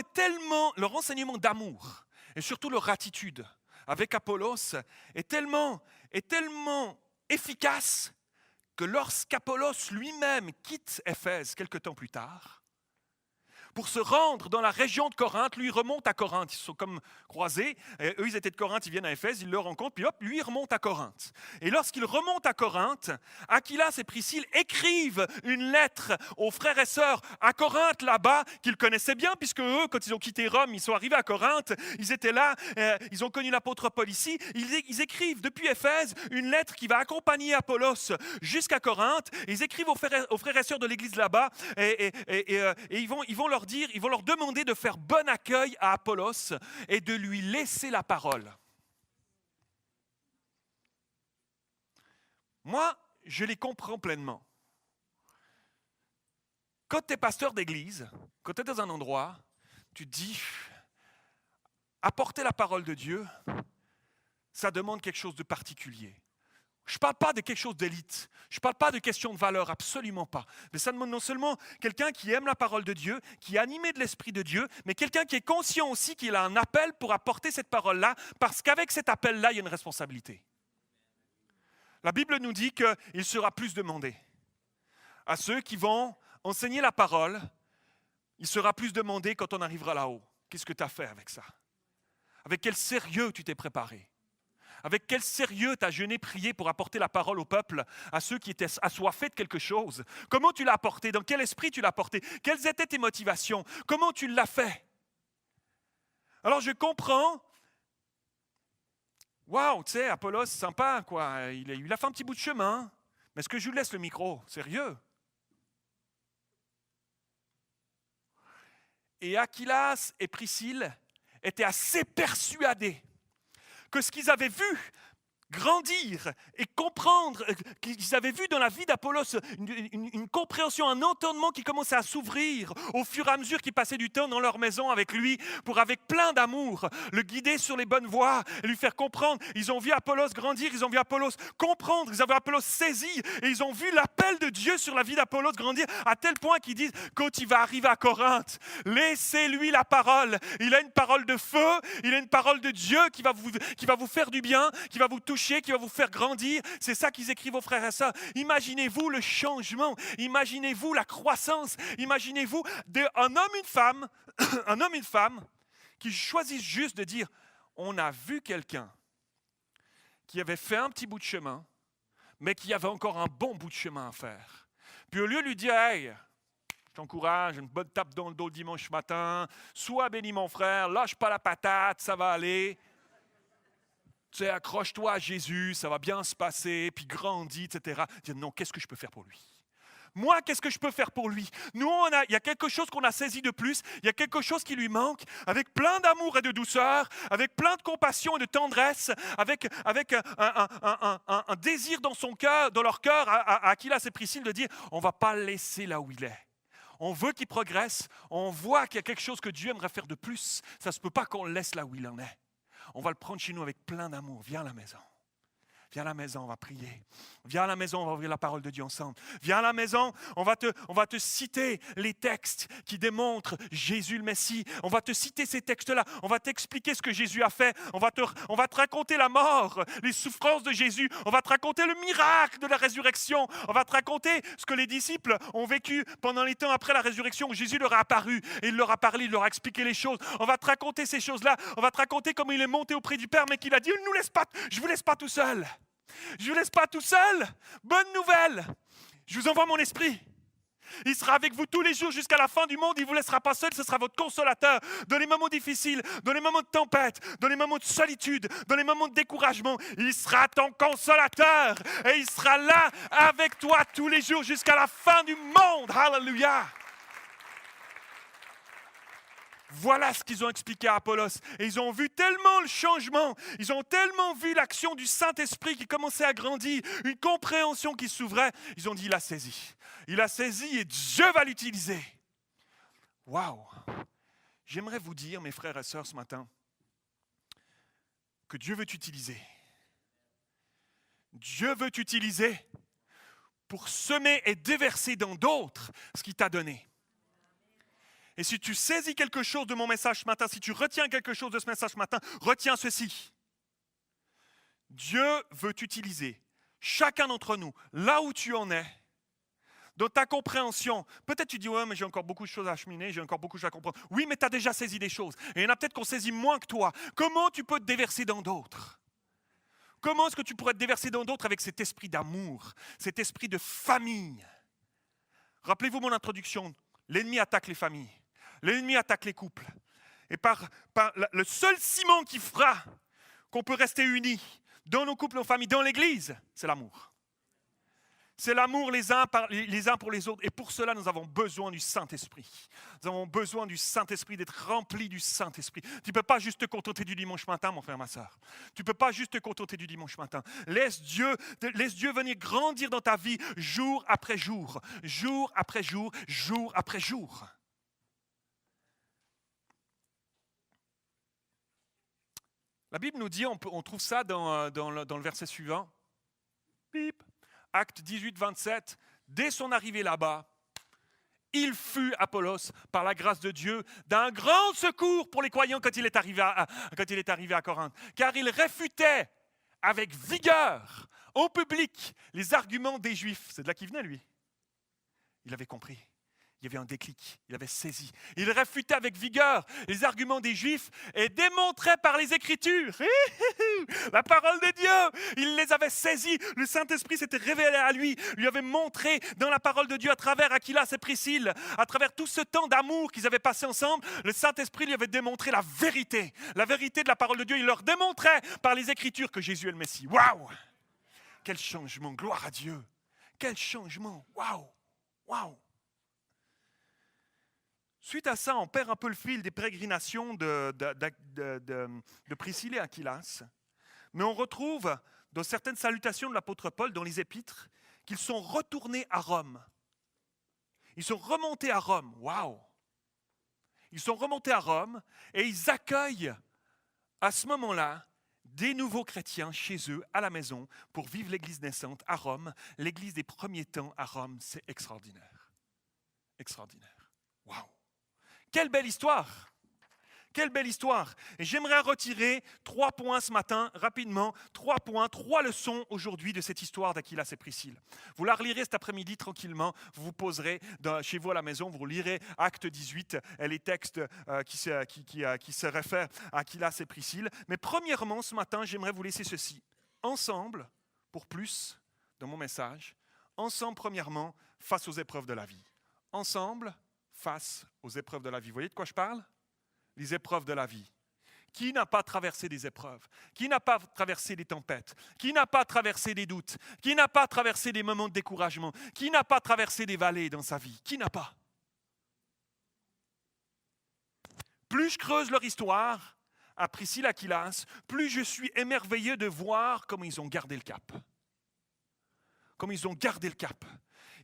d'amour et surtout leur attitude avec Apollos est tellement efficace que lorsqu'Apollos lui-même quitte Éphèse quelque temps plus tard, pour se rendre dans la région de Corinthe, lui il remonte à Corinthe, ils se sont comme croisés, et eux ils étaient de Corinthe, ils viennent à Éphèse, ils le rencontrent, puis hop, lui il remonte à Corinthe. Et lorsqu'il remonte à Corinthe, Aquilas et Priscille écrivent une lettre aux frères et sœurs à Corinthe là-bas, qu'ils connaissaient bien, puisque eux, quand ils ont quitté Rome, ils sont arrivés à Corinthe, ils étaient là, ils ont connu l'apôtre Paul ici, ils écrivent depuis Éphèse une lettre qui va accompagner Apollos jusqu'à Corinthe, ils écrivent aux frères et sœurs de l'église là-bas, et ils vont leur demander de faire bon accueil à Apollos et de lui laisser la parole. Moi, je les comprends pleinement. Quand tu es pasteur d'église, quand tu es dans un endroit, tu te dis, apporter la parole de Dieu, ça demande quelque chose de particulier. Je ne parle pas de quelque chose d'élite. Je ne parle pas de question de valeur, absolument pas. Mais ça demande non seulement quelqu'un qui aime la parole de Dieu, qui est animé de l'Esprit de Dieu, mais quelqu'un qui est conscient aussi qu'il a un appel pour apporter cette parole-là, parce qu'avec cet appel-là, il y a une responsabilité. La Bible nous dit qu'il sera plus demandé. À ceux qui vont enseigner la parole, il sera plus demandé quand on arrivera là-haut. Qu'est-ce que tu as fait avec ça? Avec quel sérieux tu t'es préparé? Avec quel sérieux tu as jeûné, prié pour apporter la parole au peuple, à ceux qui étaient assoiffés de quelque chose? Comment tu l'as apporté? Dans quel esprit tu l'as apporté? Quelles étaient tes motivations? Comment tu l'as fait? Alors je comprends. Waouh, tu sais, Apollos, sympa, quoi. Il a fait un petit bout de chemin. Mais est-ce que je lui laisse le micro? Sérieux? Et Aquilas et Priscille étaient assez persuadés que ce qu'ils avaient vu grandir et comprendre, qu'ils avaient vu dans la vie d'Apollos une compréhension, un entendement qui commençait à s'ouvrir au fur et à mesure qu'ils passaient du temps dans leur maison avec lui, pour avec plein d'amour le guider sur les bonnes voies et lui faire comprendre. Ils ont vu Apollos grandir, ils ont vu Apollos comprendre, ils ont vu Apollos saisir et ils ont vu l'appel de Dieu sur la vie d'Apollos grandir à tel point qu'ils disent, quand il va arriver à Corinthe, laissez-lui la parole. Il a une parole de feu, il a une parole de Dieu qui va vous faire du bien, qui va vous toucher, qui va vous faire grandir. C'est ça qu'ils écrivent aux frères et sœurs. Imaginez-vous le changement, imaginez-vous la croissance, imaginez-vous un homme, une femme, un homme, une femme qui choisissent juste de dire, on a vu quelqu'un qui avait fait un petit bout de chemin, mais qui avait encore un bon bout de chemin à faire. Puis au lieu de lui dire, hey, je t'encourage, une bonne tape dans le dos le dimanche matin, sois béni mon frère, lâche pas la patate, ça va aller. Tu sais, accroche-toi à Jésus, ça va bien se passer, puis grandis, etc. Dire non, qu'est-ce que je peux faire pour lui? Moi, qu'est-ce que je peux faire pour lui? Nous, il y a quelque chose qu'on a saisi de plus, il y a quelque chose qui lui manque, avec plein d'amour et de douceur, avec plein de compassion et de tendresse, avec un désir dans son cœur, dans leur cœur, à Aquilas et Priscille, de dire, on ne va pas le laisser là où il est. On veut qu'il progresse, on voit qu'il y a quelque chose que Dieu aimerait faire de plus. Ça ne se peut pas qu'on le laisse là où il en est. On va le prendre chez nous avec plein d'amour. Viens à la maison. Viens à la maison, on va prier. Viens à la maison, on va ouvrir la parole de Dieu ensemble. Viens à la maison, on va te citer les textes qui démontrent Jésus le Messie. On va te citer ces textes-là. On va t'expliquer ce que Jésus a fait. On va te raconter la mort, les souffrances de Jésus. On va te raconter le miracle de la résurrection. On va te raconter ce que les disciples ont vécu pendant les temps après la résurrection où Jésus leur a apparu. Et il leur a parlé, il leur a expliqué les choses. On va te raconter ces choses-là. On va te raconter comment il est monté auprès du Père, mais qu'il a dit, je ne vous laisse pas tout seul. Je ne vous laisse pas tout seul. Bonne nouvelle. Je vous envoie mon esprit. Il sera avec vous tous les jours jusqu'à la fin du monde. Il ne vous laissera pas seul. Ce sera votre consolateur. Dans les moments difficiles, dans les moments de tempête, dans les moments de solitude, dans les moments de découragement. Il sera ton consolateur. Et il sera là avec toi tous les jours jusqu'à la fin du monde. Alléluia. Voilà ce qu'ils ont expliqué à Apollos. Et ils ont vu tellement le changement, ils ont tellement vu l'action du Saint-Esprit qui commençait à grandir, une compréhension qui s'ouvrait. Ils ont dit, il a saisi. Il a saisi et Dieu va l'utiliser. Waouh! J'aimerais vous dire, mes frères et sœurs, ce matin, que Dieu veut t'utiliser. Dieu veut t'utiliser pour semer et déverser dans d'autres ce qu'il t'a donné. Et si tu saisis quelque chose de mon message ce matin, si tu retiens quelque chose de ce message ce matin, retiens ceci. Dieu veut t'utiliser, chacun d'entre nous, là où tu en es, dans ta compréhension. Peut-être tu dis, ouais, mais j'ai encore beaucoup de choses à acheminer, j'ai encore beaucoup de choses à comprendre. Oui, mais tu as déjà saisi des choses. Et il y en a peut-être qu'on saisit moins que toi. Comment tu peux te déverser dans d'autres? Comment est-ce que tu pourrais te déverser dans d'autres avec cet esprit d'amour, cet esprit de famille? Rappelez-vous mon introduction. L'ennemi attaque les familles. L'ennemi attaque les couples. Et par le seul ciment qui fera qu'on peut rester unis dans nos couples, nos familles, dans l'Église, c'est l'amour. C'est l'amour les uns pour les autres. Et pour cela, nous avons besoin du Saint-Esprit. Nous avons besoin du Saint-Esprit, d'être remplis du Saint-Esprit. Tu ne peux pas juste te contenter du dimanche matin, mon frère, ma soeur. Tu ne peux pas juste te contenter du dimanche matin. Laisse Dieu venir grandir dans ta vie jour après jour, jour après jour, jour après jour. La Bible nous dit, on trouve ça dans le verset suivant. Bip. Acte 18, 27. Dès son arrivée là-bas, il fut, Apollos, par la grâce de Dieu, d'un grand secours pour les croyants quand il est arrivé à Corinthe. Car il réfutait avec vigueur, au public, les arguments des Juifs. C'est de là qu'il venait, lui. Il avait compris. Il y avait un déclic, il avait saisi. Il réfutait avec vigueur les arguments des Juifs et démontrait par les Écritures la parole de Dieu. Il les avait saisis. Le Saint-Esprit s'était révélé à lui, lui avait montré dans la parole de Dieu à travers Aquilas et Priscille, à travers tout ce temps d'amour qu'ils avaient passé ensemble. Le Saint-Esprit lui avait démontré la vérité de la parole de Dieu. Il leur démontrait par les Écritures que Jésus est le Messie. Waouh! Quel changement, gloire à Dieu! Quel changement, waouh! Waouh! Suite à ça, on perd un peu le fil des pérégrinations de Priscille et Aquilas. Mais on retrouve dans certaines salutations de l'apôtre Paul, dans les épîtres, qu'ils sont retournés à Rome. Ils sont remontés à Rome. Waouh! Ils sont remontés à Rome et ils accueillent à ce moment-là des nouveaux chrétiens chez eux, à la maison, pour vivre l'église naissante à Rome. L'église des premiers temps à Rome, c'est extraordinaire. Extraordinaire. Waouh! Quelle belle histoire! Quelle belle histoire! Et j'aimerais retirer 3 points ce matin, rapidement. 3 points, 3 leçons aujourd'hui de cette histoire d'Aquilas et Priscille. Vous la relirez cet après-midi tranquillement. Vous vous poserez chez vous à la maison, vous lirez Acte 18 et les textes qui se réfèrent à Aquilas et Priscille. Mais premièrement, ce matin, j'aimerais vous laisser ceci. Ensemble, pour plus, dans mon message, ensemble, premièrement, face aux épreuves de la vie. Ensemble, face aux épreuves de la vie. Vous voyez de quoi je parle? Les épreuves de la vie. Qui n'a pas traversé des épreuves? Qui n'a pas traversé des tempêtes? Qui n'a pas traversé des doutes? Qui n'a pas traversé des moments de découragement? Qui n'a pas traversé des vallées dans sa vie? Qui n'a pas? Plus je creuse leur histoire, à Priscille et Aquilas, plus je suis émerveillé de voir comment ils ont gardé le cap. Comme ils ont gardé le cap.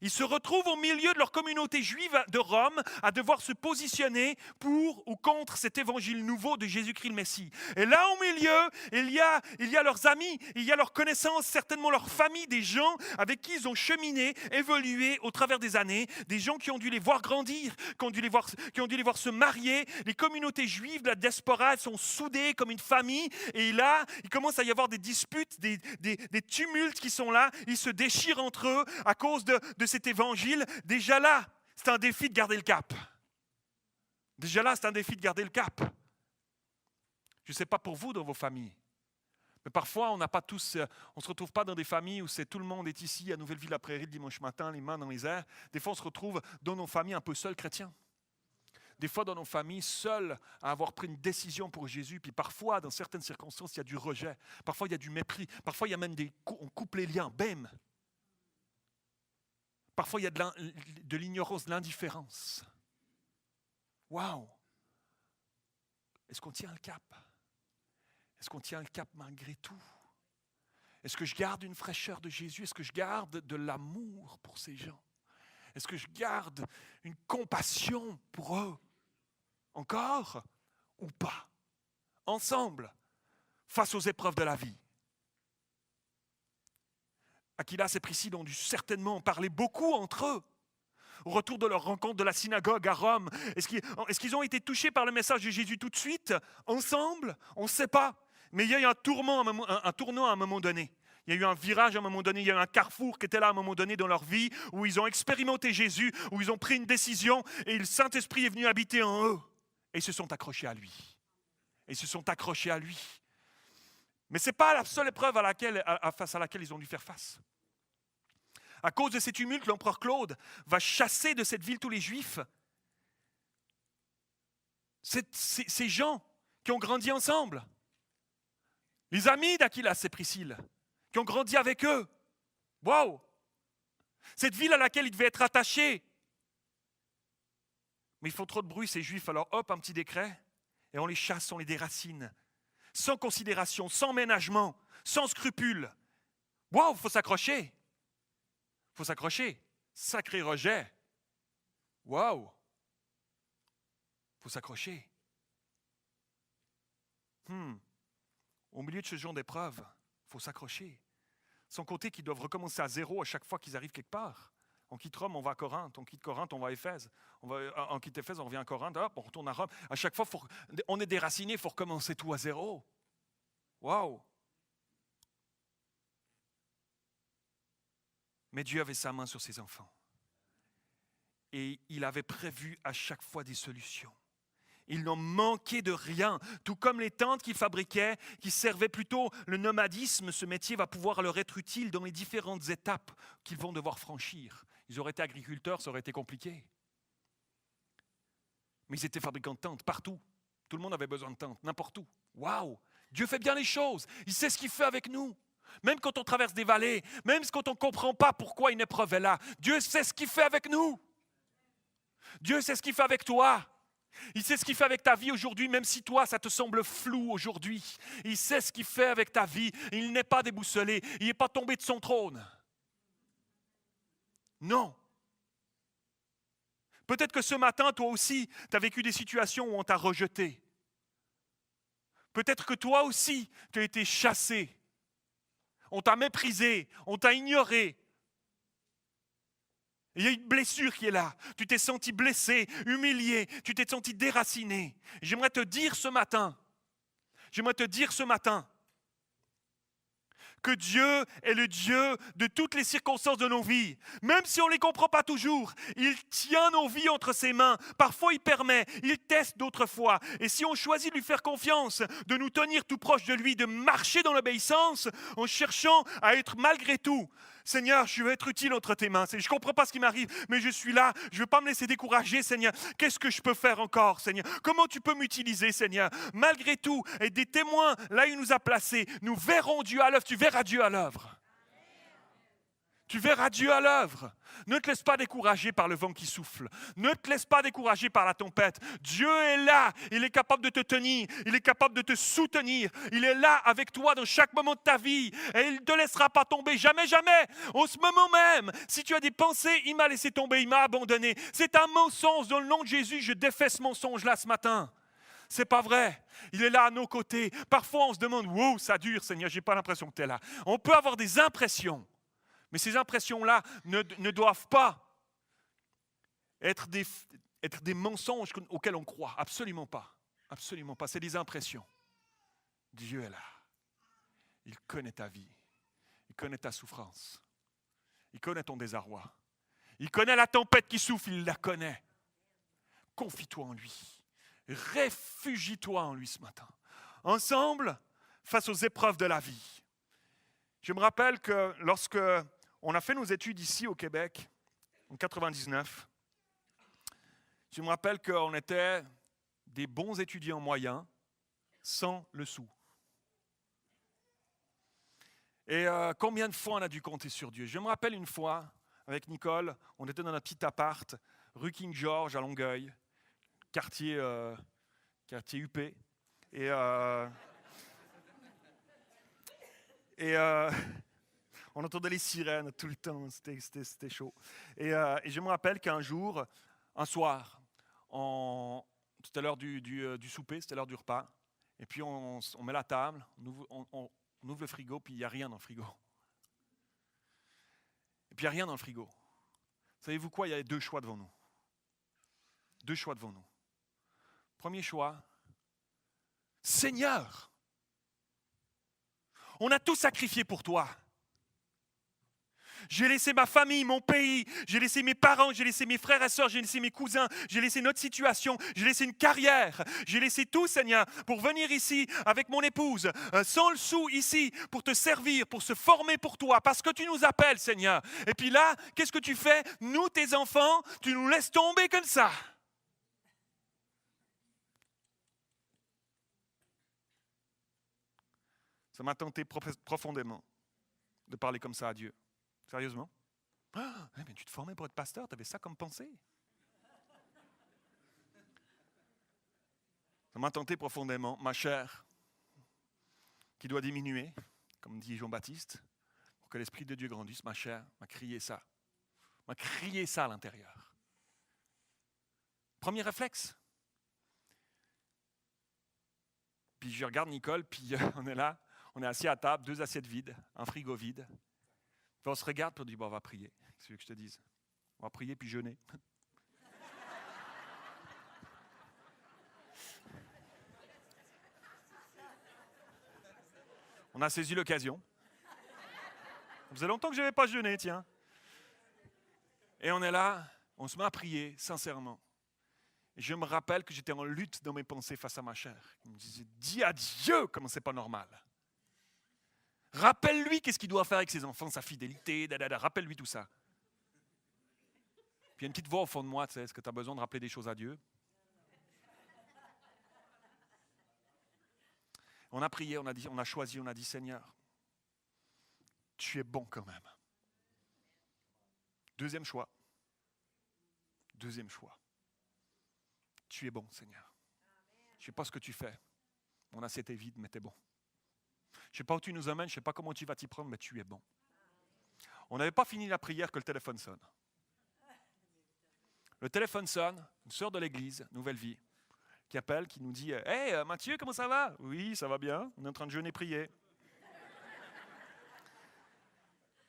Ils se retrouvent au milieu de leur communauté juive de Rome à devoir se positionner pour ou contre cet évangile nouveau de Jésus-Christ le Messie. Et là au milieu, il y a leurs amis, il y a leurs connaissances, certainement leur famille, des gens avec qui ils ont cheminé, évolué au travers des années, des gens qui ont dû les voir grandir, qui ont dû les voir se marier. Les communautés juives de la diaspora sont soudées comme une famille et là, il commence à y avoir des disputes, des tumultes qui sont là, ils se déchirent entre eux à cause de cet évangile. Déjà là, c'est un défi de garder le cap. Je ne sais pas pour vous dans vos familles, mais parfois on se retrouve pas dans des familles où tout le monde est ici à Nouvelle-Ville-la-Prairie le dimanche matin, les mains dans les airs. Des fois on se retrouve dans nos familles un peu seuls chrétiens. Des fois dans nos familles, seuls à avoir pris une décision pour Jésus. Puis parfois, dans certaines circonstances, il y a du rejet. Parfois, il y a du mépris. Parfois, il y a même on coupe les liens. Bam! Parfois, il y a de l'ignorance, de l'indifférence. Waouh! Est-ce qu'on tient le cap? Est-ce qu'on tient le cap malgré tout? Est-ce que je garde une fraîcheur de Jésus? Est-ce que je garde de l'amour pour ces gens? Est-ce que je garde une compassion pour eux? Encore ou pas? Ensemble, face aux épreuves de la vie. Aquilas et Priscille ont dû certainement en parler beaucoup entre eux. Au retour de leur rencontre de la synagogue à Rome, est-ce qu'ils ont été touchés par le message de Jésus tout de suite, ensemble? On ne sait pas. Mais il y a eu un tournant à un moment donné. Il y a eu un virage à un moment donné, il y a eu un carrefour qui était là à un moment donné dans leur vie, où ils ont expérimenté Jésus, où ils ont pris une décision, et le Saint-Esprit est venu habiter en eux. Et ils se sont accrochés à lui. Mais ce n'est pas la seule épreuve face à laquelle ils ont dû faire face. À cause de ces tumultes, l'empereur Claude va chasser de cette ville tous les Juifs. Ces gens qui ont grandi ensemble, les amis d'Aquilas et Priscille, qui ont grandi avec eux. Waouh! Cette ville à laquelle ils devaient être attachés. Mais ils font trop de bruit, ces Juifs, alors hop, un petit décret, et on les chasse, on les déracine. Sans considération, sans ménagement, sans scrupule. Waouh, il faut s'accrocher. Sacré rejet. Waouh! Il faut s'accrocher. Au milieu de ce genre d'épreuve, il faut s'accrocher. Sans compter qu'ils doivent recommencer à zéro à chaque fois qu'ils arrivent quelque part. On quitte Rome, on va à Corinthe. On quitte Corinthe, on va à Éphèse. On quitte Éphèse, on revient à Corinthe. Hop, on retourne à Rome. À chaque fois, on est déraciné, il faut recommencer tout à zéro. Waouh! Mais Dieu avait sa main sur ses enfants. Et il avait prévu à chaque fois des solutions. Ils n'ont manqué de rien. Tout comme les tentes qu'ils fabriquaient, qui servaient plutôt le nomadisme, ce métier va pouvoir leur être utile dans les différentes étapes qu'ils vont devoir franchir. Ils auraient été agriculteurs, ça aurait été compliqué. Mais ils étaient fabricants de tentes partout. Tout le monde avait besoin de tentes, n'importe où. Waouh! Dieu fait bien les choses. Il sait ce qu'il fait avec nous. Même quand on traverse des vallées, même quand on ne comprend pas pourquoi une épreuve est là, Dieu sait ce qu'il fait avec nous. Dieu sait ce qu'il fait avec toi. Il sait ce qu'il fait avec ta vie aujourd'hui, même si toi, ça te semble flou aujourd'hui. Il sait ce qu'il fait avec ta vie. Il n'est pas déboussolé. Il n'est pas tombé de son trône. Non. Peut-être que ce matin, toi aussi, tu as vécu des situations où on t'a rejeté. Peut-être que toi aussi, tu as été chassé. On t'a méprisé, on t'a ignoré. Il y a une blessure qui est là. Tu t'es senti blessé, humilié, tu t'es senti déraciné. J'aimerais te dire ce matin que Dieu est le Dieu de toutes les circonstances de nos vies. Même si on ne les comprend pas toujours, il tient nos vies entre ses mains. Parfois, il permet, il teste d'autres fois. Et si on choisit de lui faire confiance, de nous tenir tout proche de lui, de marcher dans l'obéissance, en cherchant à être malgré tout, Seigneur, je veux être utile entre tes mains. Je ne comprends pas ce qui m'arrive, mais je suis là. Je ne veux pas me laisser décourager, Seigneur. Qu'est-ce que je peux faire encore, Seigneur? Comment tu peux m'utiliser, Seigneur? Malgré tout, et des témoins, là où il nous a placés, nous verrons Dieu à l'œuvre. Tu verras Dieu à l'œuvre. Tu verras Dieu à l'œuvre. Ne te laisse pas décourager par le vent qui souffle. Ne te laisse pas décourager par la tempête. Dieu est là. Il est capable de te tenir. Il est capable de te soutenir. Il est là avec toi dans chaque moment de ta vie. Et il ne te laissera pas tomber. Jamais, jamais. En ce moment même, si tu as des pensées, il m'a laissé tomber, il m'a abandonné. C'est un mensonge. Dans le nom de Jésus, je défais ce mensonge-là ce matin. C'est pas vrai. Il est là à nos côtés. Parfois, on se demande, wow, ça dure, Seigneur, j'ai pas l'impression que tu es là. On peut avoir des impressions. Mais ces impressions-là ne doivent pas être des mensonges auxquels on croit. Absolument pas. Absolument pas. C'est des impressions. Dieu est là. Il connaît ta vie. Il connaît ta souffrance. Il connaît ton désarroi. Il connaît la tempête qui souffle. Il la connaît. Confie-toi en lui. Réfugie-toi en lui ce matin. Ensemble, face aux épreuves de la vie. Je me rappelle que lorsque on a fait nos études ici au Québec, en 99. Je me rappelle qu'on était des bons étudiants moyens, sans le sou. Et combien de fois on a dû compter sur Dieu? Je me rappelle une fois, avec Nicole, on était dans un petit appart, rue King George à Longueuil, quartier UP. Et on entendait les sirènes tout le temps, c'était chaud. Et je me rappelle qu'un jour, un soir, c'était l'heure du souper, c'était l'heure du repas, et puis on met la table, on ouvre le frigo, puis il n'y a rien dans le frigo. Et puis il n'y a rien dans le frigo. Savez-vous quoi? Il y a 2 choix devant nous. 2 choix devant nous. Premier choix, Seigneur, on a tout sacrifié pour toi. J'ai laissé ma famille, mon pays, j'ai laissé mes parents, j'ai laissé mes frères et sœurs, j'ai laissé mes cousins, j'ai laissé notre situation, j'ai laissé une carrière, j'ai laissé tout, Seigneur, pour venir ici avec mon épouse, sans le sou ici, pour te servir, pour se former pour toi, parce que tu nous appelles, Seigneur. Et puis là, qu'est-ce que tu fais? Nous, tes enfants, tu nous laisses tomber comme ça. Ça m'a tenté profondément de parler comme ça à Dieu. Sérieusement? Ah, mais tu te formais pour être pasteur, tu avais ça comme pensée. Ça m'a tenté profondément, ma chair, qui doit diminuer, comme dit Jean-Baptiste, pour que l'Esprit de Dieu grandisse, ma chair m'a crié ça. M'a crié ça à l'intérieur. Premier réflexe. Puis je regarde Nicole, puis on est là, on est assis à table, 2 assiettes vides, un frigo vide. Puis on se regarde, puis on dit, bon, on va prier. C'est ce que je te dise. On va prier, puis jeûner. On a saisi l'occasion. Ça faisait longtemps que je n'avais pas jeûné, tiens. Et on est là, on se met à prier, sincèrement. Et je me rappelle que j'étais en lutte dans mes pensées face à ma chair. Il me disait, dis à Dieu comment c'est pas normal. Rappelle-lui qu'est-ce qu'il doit faire avec ses enfants, sa fidélité, rappelle-lui tout ça. Puis il y a une petite voix au fond de moi, tu sais, est-ce que tu as besoin de rappeler des choses à Dieu? On a prié, on a choisi, on a dit, Seigneur, tu es bon quand même. Deuxième choix. Tu es bon, Seigneur. Je ne sais pas ce que tu fais. Mon assiette est vide, mais tu es bon. Je ne sais pas où tu nous amènes, je ne sais pas comment tu vas t'y prendre, mais tu es bon. On n'avait pas fini la prière que le téléphone sonne. Le téléphone sonne, une sœur de l'église, Nouvelle Vie, qui appelle, qui nous dit « Hey Mathieu, comment ça va ?»« Oui, ça va bien, on est en train de jeûner et prier. »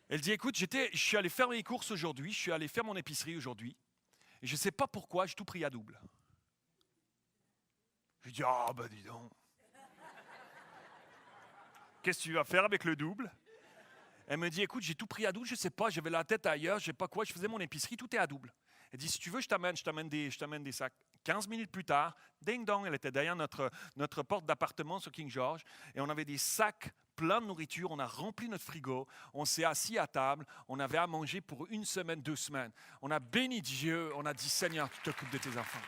Elle dit « Écoute, je suis allé faire mes courses aujourd'hui, je suis allé faire mon épicerie aujourd'hui, et je ne sais pas pourquoi, j'ai tout pris à double. » Je dis « Ah, ben dis donc. Qu'est-ce que tu vas faire avec le double ?» Elle me dit « Écoute, j'ai tout pris à double, je ne sais pas, j'avais la tête ailleurs, je ne sais pas quoi, je faisais mon épicerie, tout est à double. » Elle dit « Si tu veux, je t'amène des sacs. » 15 minutes plus tard, ding dong, elle était derrière notre porte d'appartement sur King George, et on avait des sacs pleins de nourriture, on a rempli notre frigo, on s'est assis à table, on avait à manger pour 1 semaine, 2 semaines. On a béni Dieu, on a dit « Seigneur, tu t'occupes de tes enfants. »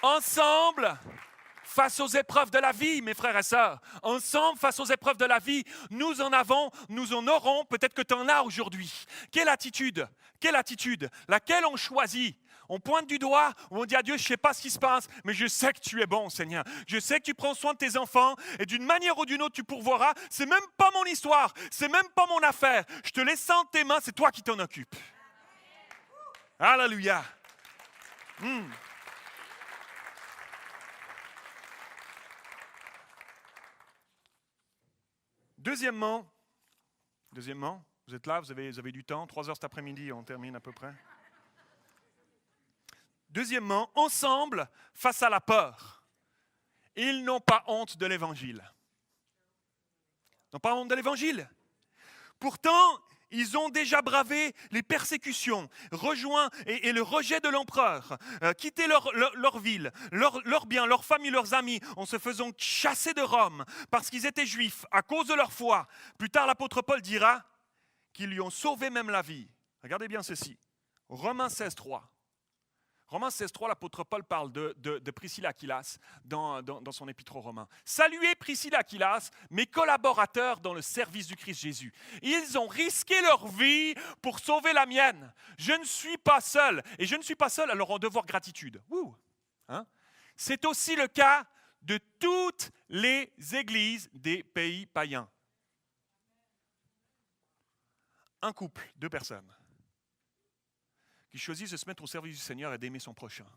Ensemble, face aux épreuves de la vie, mes frères et sœurs, ensemble, face aux épreuves de la vie, nous en aurons, peut-être que tu en as aujourd'hui. Quelle attitude? Laquelle on choisit? On pointe du doigt ou on dit à Dieu, je ne sais pas ce qui se passe, mais je sais que tu es bon, Seigneur. Je sais que tu prends soin de tes enfants et d'une manière ou d'une autre, tu pourvoiras. C'est même pas mon histoire, c'est même pas mon affaire. Je te laisse entre tes mains, c'est toi qui t'en occupes. Alléluia. Deuxièmement, vous êtes là, vous avez du temps, 3 heures cet après-midi, on termine à peu près. Deuxièmement, ensemble, face à la peur, ils n'ont pas honte de l'Évangile. Ils n'ont pas honte de l'Évangile. Pourtant, ils ont déjà bravé les persécutions, rejoint et le rejet de l'empereur, quitté leur ville, leurs biens, leur famille, leurs amis, en se faisant chasser de Rome parce qu'ils étaient juifs à cause de leur foi. Plus tard, l'apôtre Paul dira qu'ils lui ont sauvé même la vie. Regardez bien ceci. Romains 16,3. Romains 16,3, l'apôtre Paul parle de Priscille et Aquilas dans son épître aux Romains. Saluez Priscille et Aquilas, mes collaborateurs dans le service du Christ Jésus. Ils ont risqué leur vie pour sauver la mienne. Je ne suis pas seul. Et je ne suis pas seul à leur en devoir gratitude. C'est aussi le cas de toutes les églises des pays païens. Un couple, 2 personnes, qui choisit de se mettre au service du Seigneur et d'aimer son prochain,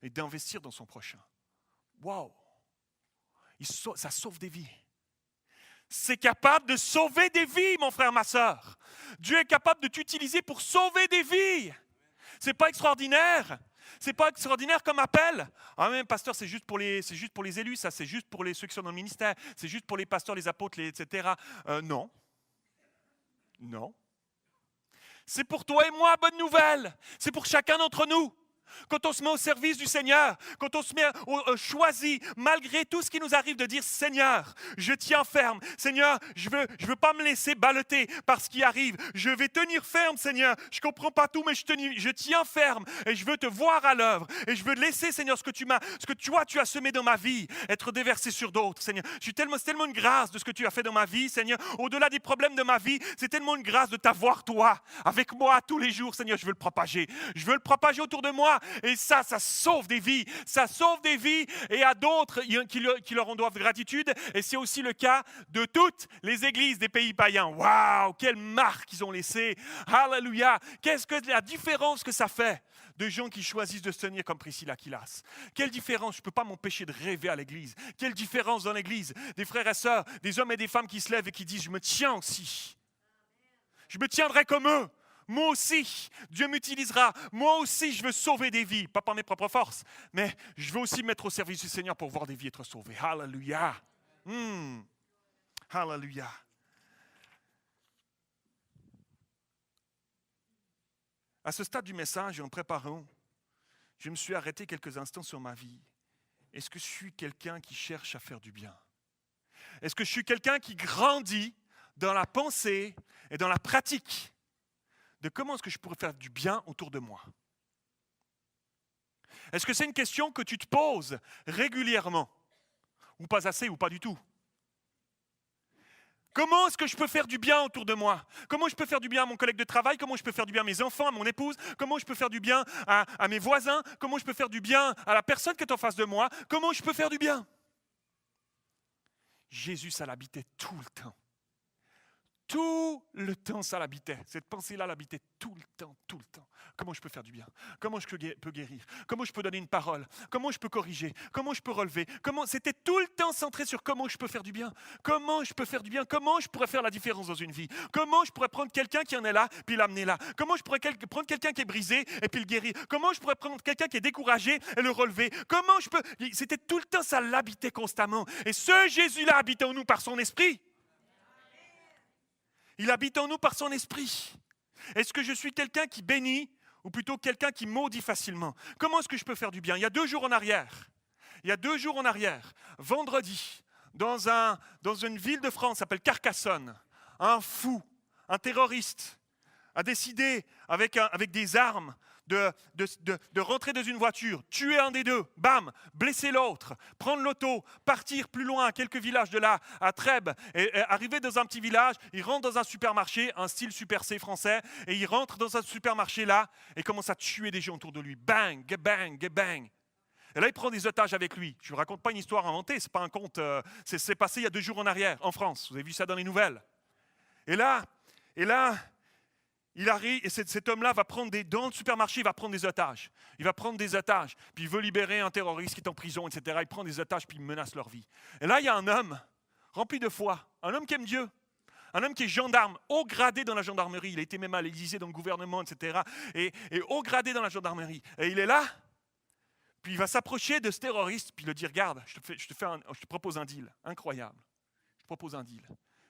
et d'investir dans son prochain. Waouh! Ça sauve des vies. c'est capable de sauver des vies, mon frère, ma soeur. Dieu est capable de t'utiliser pour sauver des vies. C'est pas extraordinaire? C'est pas extraordinaire comme appel? Ah mais pasteur, c'est juste pour les élus, ça, c'est juste pour ceux qui sont dans le ministère, c'est juste pour les pasteurs, les apôtres, etc. Non. Non. C'est pour toi et moi, bonne nouvelle. C'est pour chacun d'entre nous. Quand on se met au service du Seigneur, quand on se met choisi, malgré tout ce qui nous arrive, de dire Seigneur, je tiens ferme. Seigneur, je veux pas me laisser balloter par ce qui arrive. Je vais tenir ferme, Seigneur. Je comprends pas tout, mais je tiens ferme et je veux te voir à l'œuvre. Et je veux laisser, Seigneur, ce que tu as semé dans ma vie, être déversé sur d'autres, Seigneur. C'est tellement une grâce de ce que tu as fait dans ma vie, Seigneur. Au-delà des problèmes de ma vie, c'est tellement une grâce de t'avoir, toi, avec moi tous les jours, Seigneur. Je veux le propager. Je veux le propager autour de moi. Et ça sauve des vies. Ça sauve des vies. Et à d'autres qui leur en doivent gratitude. Et c'est aussi le cas de toutes les églises des pays païens. Waouh, quelle marque ils ont laissée. Alléluia. Qu'est-ce que la différence que ça fait de gens qui choisissent de se tenir comme Priscilla Aquilas. Quelle différence, je ne peux pas m'empêcher de rêver à l'église. Quelle différence dans l'église, des frères et sœurs, des hommes et des femmes qui se lèvent et qui disent, je me tiens aussi. Je me tiendrai comme eux. Moi aussi, Dieu m'utilisera. Moi aussi, je veux sauver des vies. Pas par mes propres forces, mais je veux aussi me mettre au service du Seigneur pour voir des vies être sauvées. Alléluia. Alléluia. À ce stade du message, en préparant, je me suis arrêté quelques instants sur ma vie. Est-ce que je suis quelqu'un qui cherche à faire du bien? Est-ce que je suis quelqu'un qui grandit dans la pensée et dans la pratique de comment est-ce que je pourrais faire du bien autour de moi? Est-ce que c'est une question que tu te poses régulièrement? Ou pas assez, ou pas du tout? Comment est-ce que je peux faire du bien autour de moi? Comment je peux faire du bien à mon collègue de travail? Comment je peux faire du bien à mes enfants, à mon épouse? Comment je peux faire du bien à mes voisins? Comment je peux faire du bien à la personne qui est en face de moi? Comment je peux faire du bien? Jésus, ça l'habitait tout le temps. Tout le temps, ça l'habitait. Cette pensée-là l'habitait tout le temps, tout le temps. Comment je peux faire du bien? Comment je peux guérir? Comment je peux donner une parole? Comment je peux corriger? Comment je peux relever? C'était tout le temps centré sur comment je peux faire du bien. Comment je peux faire du bien? Comment je pourrais faire la différence dans une vie? Comment je pourrais prendre quelqu'un qui en est là, puis l'amener là? Comment je pourrais prendre quelqu'un qui est brisé et puis le guérir? Comment je pourrais prendre quelqu'un qui est découragé et le relever? Comment je peux... C'était tout le temps, ça l'habitait constamment. Et ce Jésus-là habite en nous par son esprit. Il habite en nous par son esprit. Est-ce que je suis quelqu'un qui bénit ou plutôt quelqu'un qui maudit facilement? Comment est-ce que je peux faire du bien? Il y a 2 jours en arrière, vendredi, dans une ville de France qui s'appelle Carcassonne, un fou, un terroriste, a décidé avec des armes de rentrer dans une voiture, tuer un des deux, bam, blesser l'autre, prendre l'auto, partir plus loin, à quelques villages de là, à Trèbes, et arriver dans un petit village, il rentre dans un supermarché, un style Super C français, et il rentre dans un supermarché là, et commence à tuer des gens autour de lui, bang, bang, bang. Et là, il prend des otages avec lui. Je ne vous raconte pas une histoire inventée, c'est pas un conte, c'est passé il y a 2 jours en arrière, en France, vous avez vu ça dans les nouvelles. Et là, il arrive, et cet homme-là va prendre dans le supermarché, il va prendre des otages. Il va prendre des otages, puis il veut libérer un terroriste qui est en prison, etc. Il prend des otages, puis il menace leur vie. Et là, il y a un homme rempli de foi, un homme qui aime Dieu, un homme qui est gendarme, haut gradé dans la gendarmerie. Il a été même à l'Élysée, dans le gouvernement, etc. Et haut gradé dans la gendarmerie. Et il est là, puis il va s'approcher de ce terroriste, puis il lui dit, regarde, je te propose un deal incroyable. Je te propose un deal.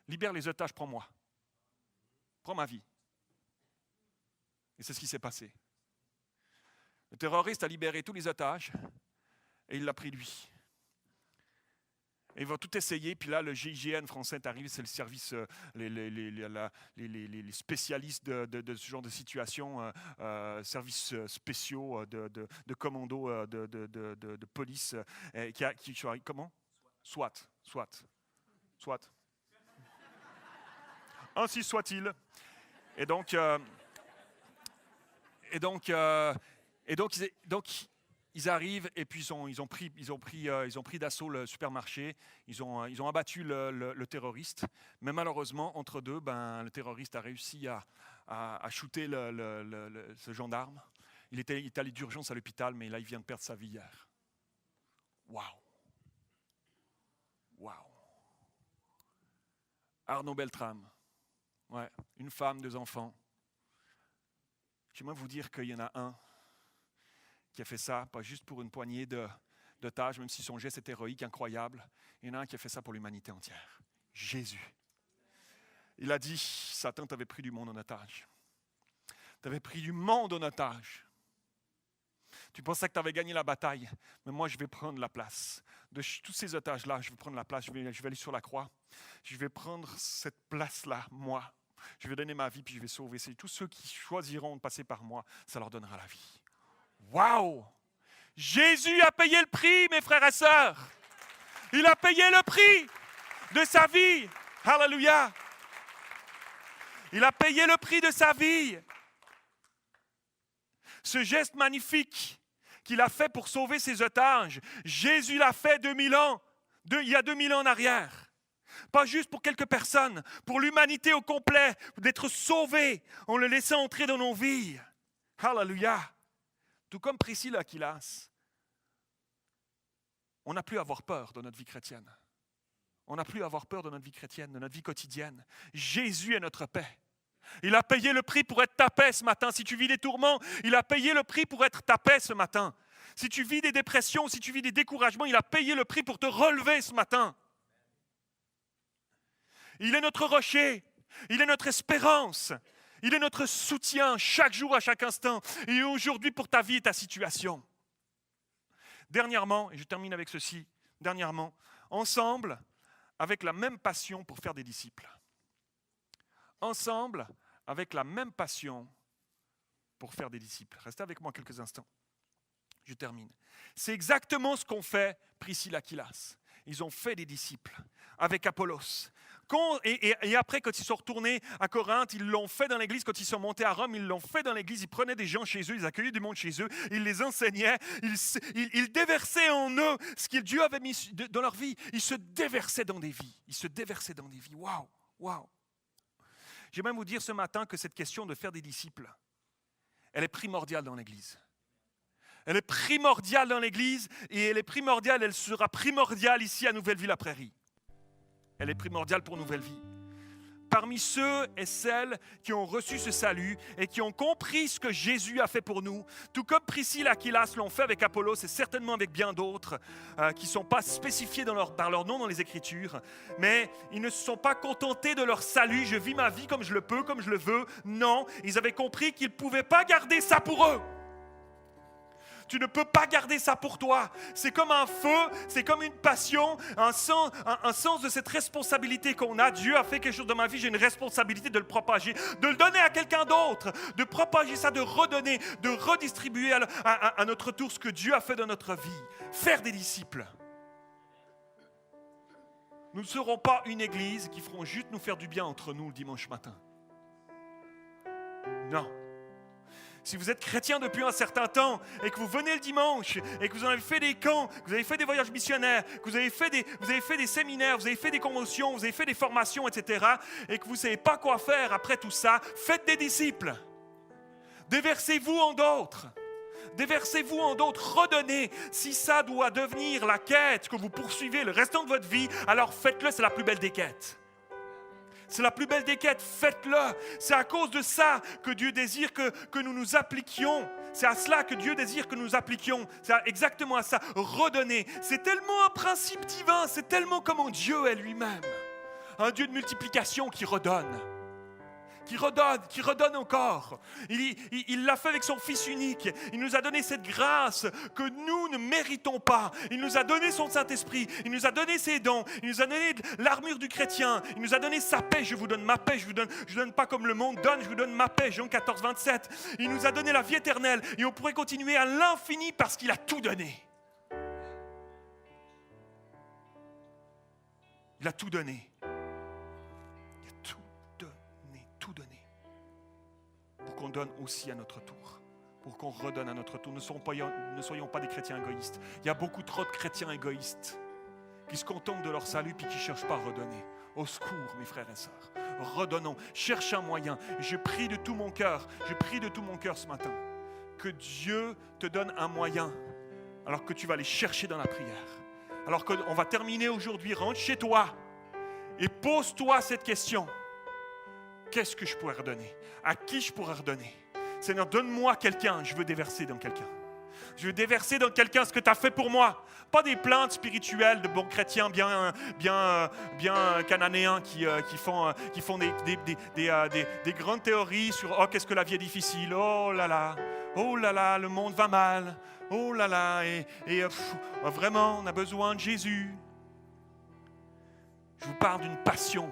Libère les otages, prends-moi. Prends ma vie. Et c'est ce qui s'est passé. Le terroriste a libéré tous les otages et il l'a pris lui. Et ils vont tout essayer, puis là, le GIGN français est arrivé, c'est le service, les spécialistes de ce genre de situation, services spéciaux de commando, de police, comment? SWAT. Ainsi soit-il. Et donc, ils arrivent et puis ils ont pris d'assaut le supermarché. Ils ont abattu le terroriste. Mais malheureusement, entre deux, le terroriste a réussi à shooter ce gendarme. Il est allé d'urgence à l'hôpital, mais là, il vient de perdre sa vie hier. Waouh! Arnaud Beltrame. Ouais, une femme, 2 enfants. J'aimerais vous dire qu'il y en a un qui a fait ça, pas juste pour une poignée d'otages, même si son geste est héroïque, incroyable. Il y en a un qui a fait ça pour l'humanité entière. Jésus. Il a dit, Satan t'avait pris du monde en otage. T'avais pris du monde en otage. Tu pensais que tu avais gagné la bataille, mais moi je vais prendre la place. De tous ces otages-là, je vais prendre la place, je vais aller sur la croix. Je vais prendre cette place-là, moi. Je vais donner ma vie, puis je vais sauver. C'est tous ceux qui choisiront de passer par moi, ça leur donnera la vie. Waouh! Jésus a payé le prix, mes frères et sœurs. Il a payé le prix de sa vie. Alléluia! Il a payé le prix de sa vie. Ce geste magnifique qu'il a fait pour sauver ses otages, Jésus l'a fait 2000 ans, il y a 2000 ans en arrière. Pas juste pour quelques personnes, pour l'humanité au complet, d'être sauvés en le laissant entrer dans nos vies. Alléluia! Tout comme Priscille et Aquilas, on n'a plus à avoir peur dans notre vie chrétienne. On n'a plus à avoir peur de notre vie chrétienne, de notre vie quotidienne. Jésus est notre paix. Il a payé le prix pour être ta paix ce matin. Si tu vis des tourments, il a payé le prix pour être ta paix ce matin. Si tu vis des dépressions, si tu vis des découragements, il a payé le prix pour te relever ce matin. Il est notre rocher, il est notre espérance, il est notre soutien chaque jour, à chaque instant, et aujourd'hui pour ta vie et ta situation. Dernièrement, et je termine avec ceci, ensemble, avec la même passion pour faire des disciples. Ensemble, avec la même passion pour faire des disciples. Restez avec moi quelques instants. Je termine. C'est exactement ce qu'ont fait Priscille et Aquilas. Ils ont fait des disciples avec Apollos. Et après, quand ils sont retournés à Corinthe, ils l'ont fait dans l'église. Quand ils sont montés à Rome, ils l'ont fait dans l'église. Ils prenaient des gens chez eux, ils accueillaient du monde chez eux, ils les enseignaient, ils déversaient en eux ce que Dieu avait mis dans leur vie. Ils se déversaient dans des vies. Waouh, waouh. J'aimerais vous dire ce matin que cette question de faire des disciples, elle est primordiale dans l'église. Elle est primordiale dans l'église et elle sera primordiale ici à Nouvelle-Ville-la-Prairie. Elle est primordiale pour Nouvelle-Vie. Parmi ceux et celles qui ont reçu ce salut et qui ont compris ce que Jésus a fait pour nous, tout comme Priscille et Aquilas l'ont fait avec Apollos et certainement avec bien d'autres qui ne sont pas spécifiés par leur nom dans les Écritures, mais ils ne se sont pas contentés de leur salut, je vis ma vie comme je le peux, comme je le veux. Non, ils avaient compris qu'ils ne pouvaient pas garder ça pour eux. Tu ne peux pas garder ça pour toi. C'est comme un feu, c'est comme une passion, un sens de cette responsabilité qu'on a. Dieu a fait quelque chose dans ma vie, j'ai une responsabilité de le propager, de le donner à quelqu'un d'autre, de propager ça, de redonner, de redistribuer à notre tour ce que Dieu a fait dans notre vie. Faire des disciples. Nous ne serons pas une église qui feront juste nous faire du bien entre nous le dimanche matin. Non. Si vous êtes chrétien depuis un certain temps et que vous venez le dimanche et que vous en avez fait des camps, que vous avez fait des voyages missionnaires, que vous avez fait des séminaires, vous avez fait des conventions, vous avez fait des formations, etc. et que vous ne savez pas quoi faire après tout ça, faites des disciples. Déversez-vous en d'autres. Déversez-vous en d'autres, redonnez. Si ça doit devenir la quête que vous poursuivez le restant de votre vie, alors faites-le, c'est la plus belle des quêtes. C'est la plus belle des quêtes, faites-le. C'est à cause de ça que Dieu désire que nous nous appliquions. C'est à cela que Dieu désire que nous appliquions. C'est exactement à ça, redonner. C'est tellement un principe divin, c'est tellement comme Dieu est lui-même. Un Dieu de multiplication qui redonne. Qui redonne encore. Il l'a fait avec son Fils unique. Il nous a donné cette grâce que nous ne méritons pas. Il nous a donné son Saint-Esprit. Il nous a donné ses dons. Il nous a donné l'armure du chrétien. Il nous a donné sa paix. Je vous donne ma paix. Je donne pas comme le monde donne. Je vous donne ma paix. Jean 14, 27. Il nous a donné la vie éternelle. Et on pourrait continuer à l'infini parce qu'il a tout donné. Il a tout donné. Pour qu'on donne aussi à notre tour, pour qu'on redonne à notre tour. Ne soyons pas des chrétiens égoïstes. Il y a beaucoup trop de chrétiens égoïstes qui se contentent de leur salut puis qui ne cherchent pas à redonner. Au secours, mes frères et sœurs. Redonnons, cherche un moyen. Je prie de tout mon cœur ce matin que Dieu te donne un moyen alors que tu vas aller chercher dans la prière. Alors qu'on va terminer aujourd'hui, rentre chez toi Et pose-toi cette question. Qu'est-ce que je pourrais redonner? À qui je pourrais redonner? Seigneur, donne-moi quelqu'un, je veux déverser dans quelqu'un. Je veux déverser dans quelqu'un ce que tu as fait pour moi. Pas des plaintes spirituelles de bons chrétiens bien cananéens qui font des grandes théories sur « Oh, qu'est-ce que la vie est difficile, oh là là, le monde va mal, oh là là, vraiment, on a besoin de Jésus. » Je vous parle d'une passion.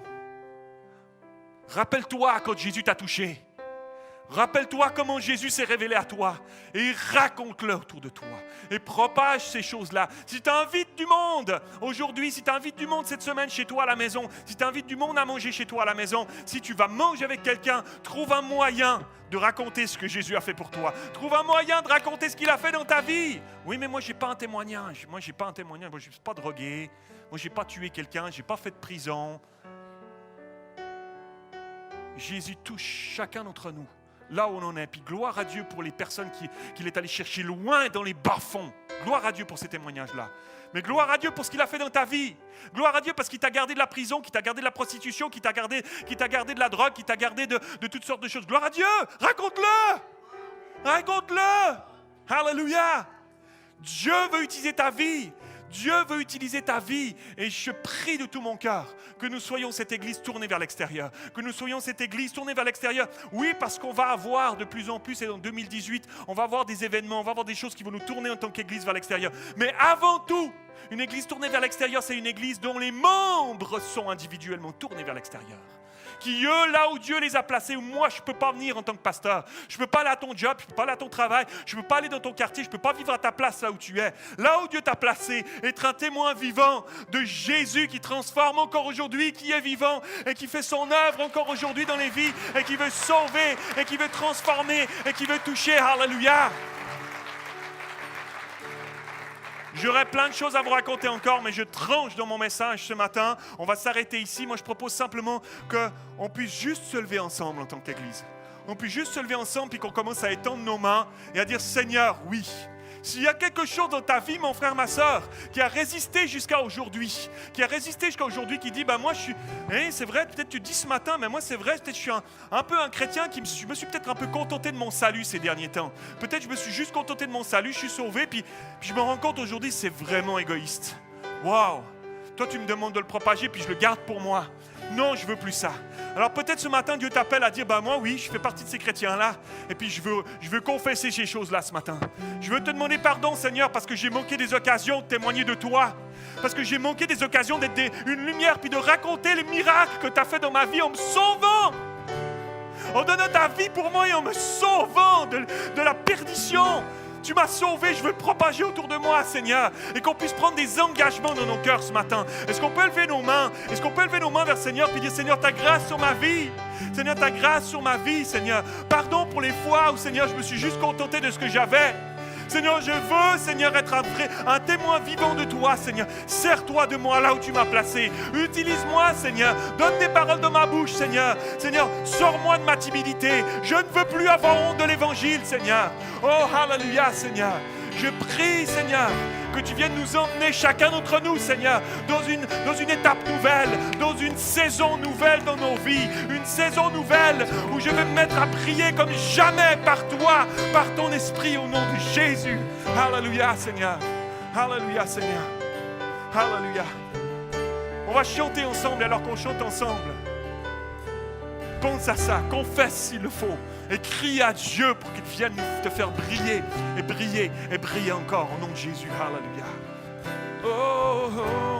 Rappelle-toi quand Jésus t'a touché. Rappelle-toi comment Jésus s'est révélé à toi et raconte-le autour de toi et propage ces choses-là. Si tu invites du monde aujourd'hui, si tu invites du monde cette semaine chez toi à la maison, si tu invites du monde à manger chez toi à la maison, si tu vas manger avec quelqu'un, trouve un moyen de raconter ce que Jésus a fait pour toi. Trouve un moyen de raconter ce qu'il a fait dans ta vie. Oui, mais moi, je n'ai pas un témoignage. Moi, je ne suis pas drogué. Moi, je n'ai pas tué quelqu'un. Je n'ai pas fait de prison. Jésus touche chacun d'entre nous. Là où on en est, puis gloire à Dieu pour les personnes qu'il est allé chercher loin dans les bas-fonds. Gloire à Dieu pour ces témoignages-là. Mais gloire à Dieu pour ce qu'il a fait dans ta vie. Gloire à Dieu parce qu'il t'a gardé de la prison, qu'il t'a gardé de la prostitution, qu'il t'a gardé de la drogue, qu'il t'a gardé de toutes sortes de choses. Gloire à Dieu, raconte-le. Raconte-le. Alléluia. Dieu veut utiliser ta vie. Dieu veut utiliser ta vie et je prie de tout mon cœur que nous soyons cette église tournée vers l'extérieur. Que nous soyons cette église tournée vers l'extérieur. Oui, parce qu'on va avoir de plus en plus, et en 2018, on va avoir des événements, on va avoir des choses qui vont nous tourner en tant qu'église vers l'extérieur. Mais avant tout, une église tournée vers l'extérieur, c'est une église dont les membres sont individuellement tournés vers l'extérieur. Qui eux, là où Dieu les a placés, où moi je ne peux pas venir en tant que pasteur, je ne peux pas aller à ton job, je ne peux pas aller à ton travail, je ne peux pas aller dans ton quartier, je ne peux pas vivre à ta place là où tu es. Là où Dieu t'a placé, être un témoin vivant de Jésus qui transforme encore aujourd'hui, qui est vivant et qui fait son œuvre encore aujourd'hui dans les vies et qui veut sauver et qui veut transformer et qui veut toucher. Alléluia! J'aurais plein de choses à vous raconter encore, mais je tranche dans mon message ce matin. On va s'arrêter ici. Moi, je propose simplement qu'on puisse juste se lever ensemble en tant qu'Église. On puisse juste se lever ensemble puis qu'on commence à étendre nos mains et à dire « Seigneur, oui ». S'il y a quelque chose dans ta vie, mon frère, ma soeur, qui a résisté jusqu'à aujourd'hui, qui dit, moi je suis, c'est vrai, peut-être tu dis ce matin, mais moi c'est vrai, peut-être je suis un peu un chrétien, je me suis peut-être un peu contenté de mon salut ces derniers temps. Peut-être je me suis juste contenté de mon salut, je suis sauvé, puis je me rends compte aujourd'hui, c'est vraiment égoïste. Waouh! Toi tu me demandes de le propager, puis je le garde pour moi. Non, je veux plus ça. Alors peut-être ce matin, Dieu t'appelle à dire, moi oui, je fais partie de ces chrétiens-là. Et puis je veux confesser ces choses-là ce matin. Je veux te demander pardon, Seigneur, parce que j'ai manqué des occasions de témoigner de toi. Parce que j'ai manqué des occasions d'être une lumière, puis de raconter les miracles que tu as fait dans ma vie en me sauvant. En donnant ta vie pour moi et en me sauvant de la perdition. Tu m'as sauvé, je veux le propager autour de moi, Seigneur. Et qu'on puisse prendre des engagements dans nos cœurs ce matin. Est-ce qu'on peut lever nos mains? Est-ce qu'on peut lever nos mains vers le Seigneur et dire, Seigneur, ta grâce sur ma vie. Seigneur, ta grâce sur ma vie, Seigneur. Pardon pour les fois où, Seigneur, je me suis juste contenté de ce que j'avais. Seigneur, je veux, Seigneur, être un témoin vivant de toi, Seigneur. Sers-toi de moi là où tu m'as placé. Utilise-moi, Seigneur. Donne des paroles dans ma bouche, Seigneur. Seigneur, sors-moi de ma timidité. Je ne veux plus avoir honte de l'évangile, Seigneur. Oh, alléluia, Seigneur. Je prie, Seigneur, que tu viennes nous emmener, chacun d'entre nous, Seigneur, dans une étape nouvelle, dans une saison nouvelle dans nos vies, une saison nouvelle où je vais me mettre à prier comme jamais par toi, par ton esprit, au nom de Jésus. Alléluia, Seigneur. Alléluia, Seigneur. Alléluia. On va chanter ensemble, alors qu'on chante ensemble, pense à ça, confesse s'il le faut. Et crie à Dieu pour qu'il vienne te faire briller et briller et briller encore au nom de Jésus. Alléluia. Oh, oh.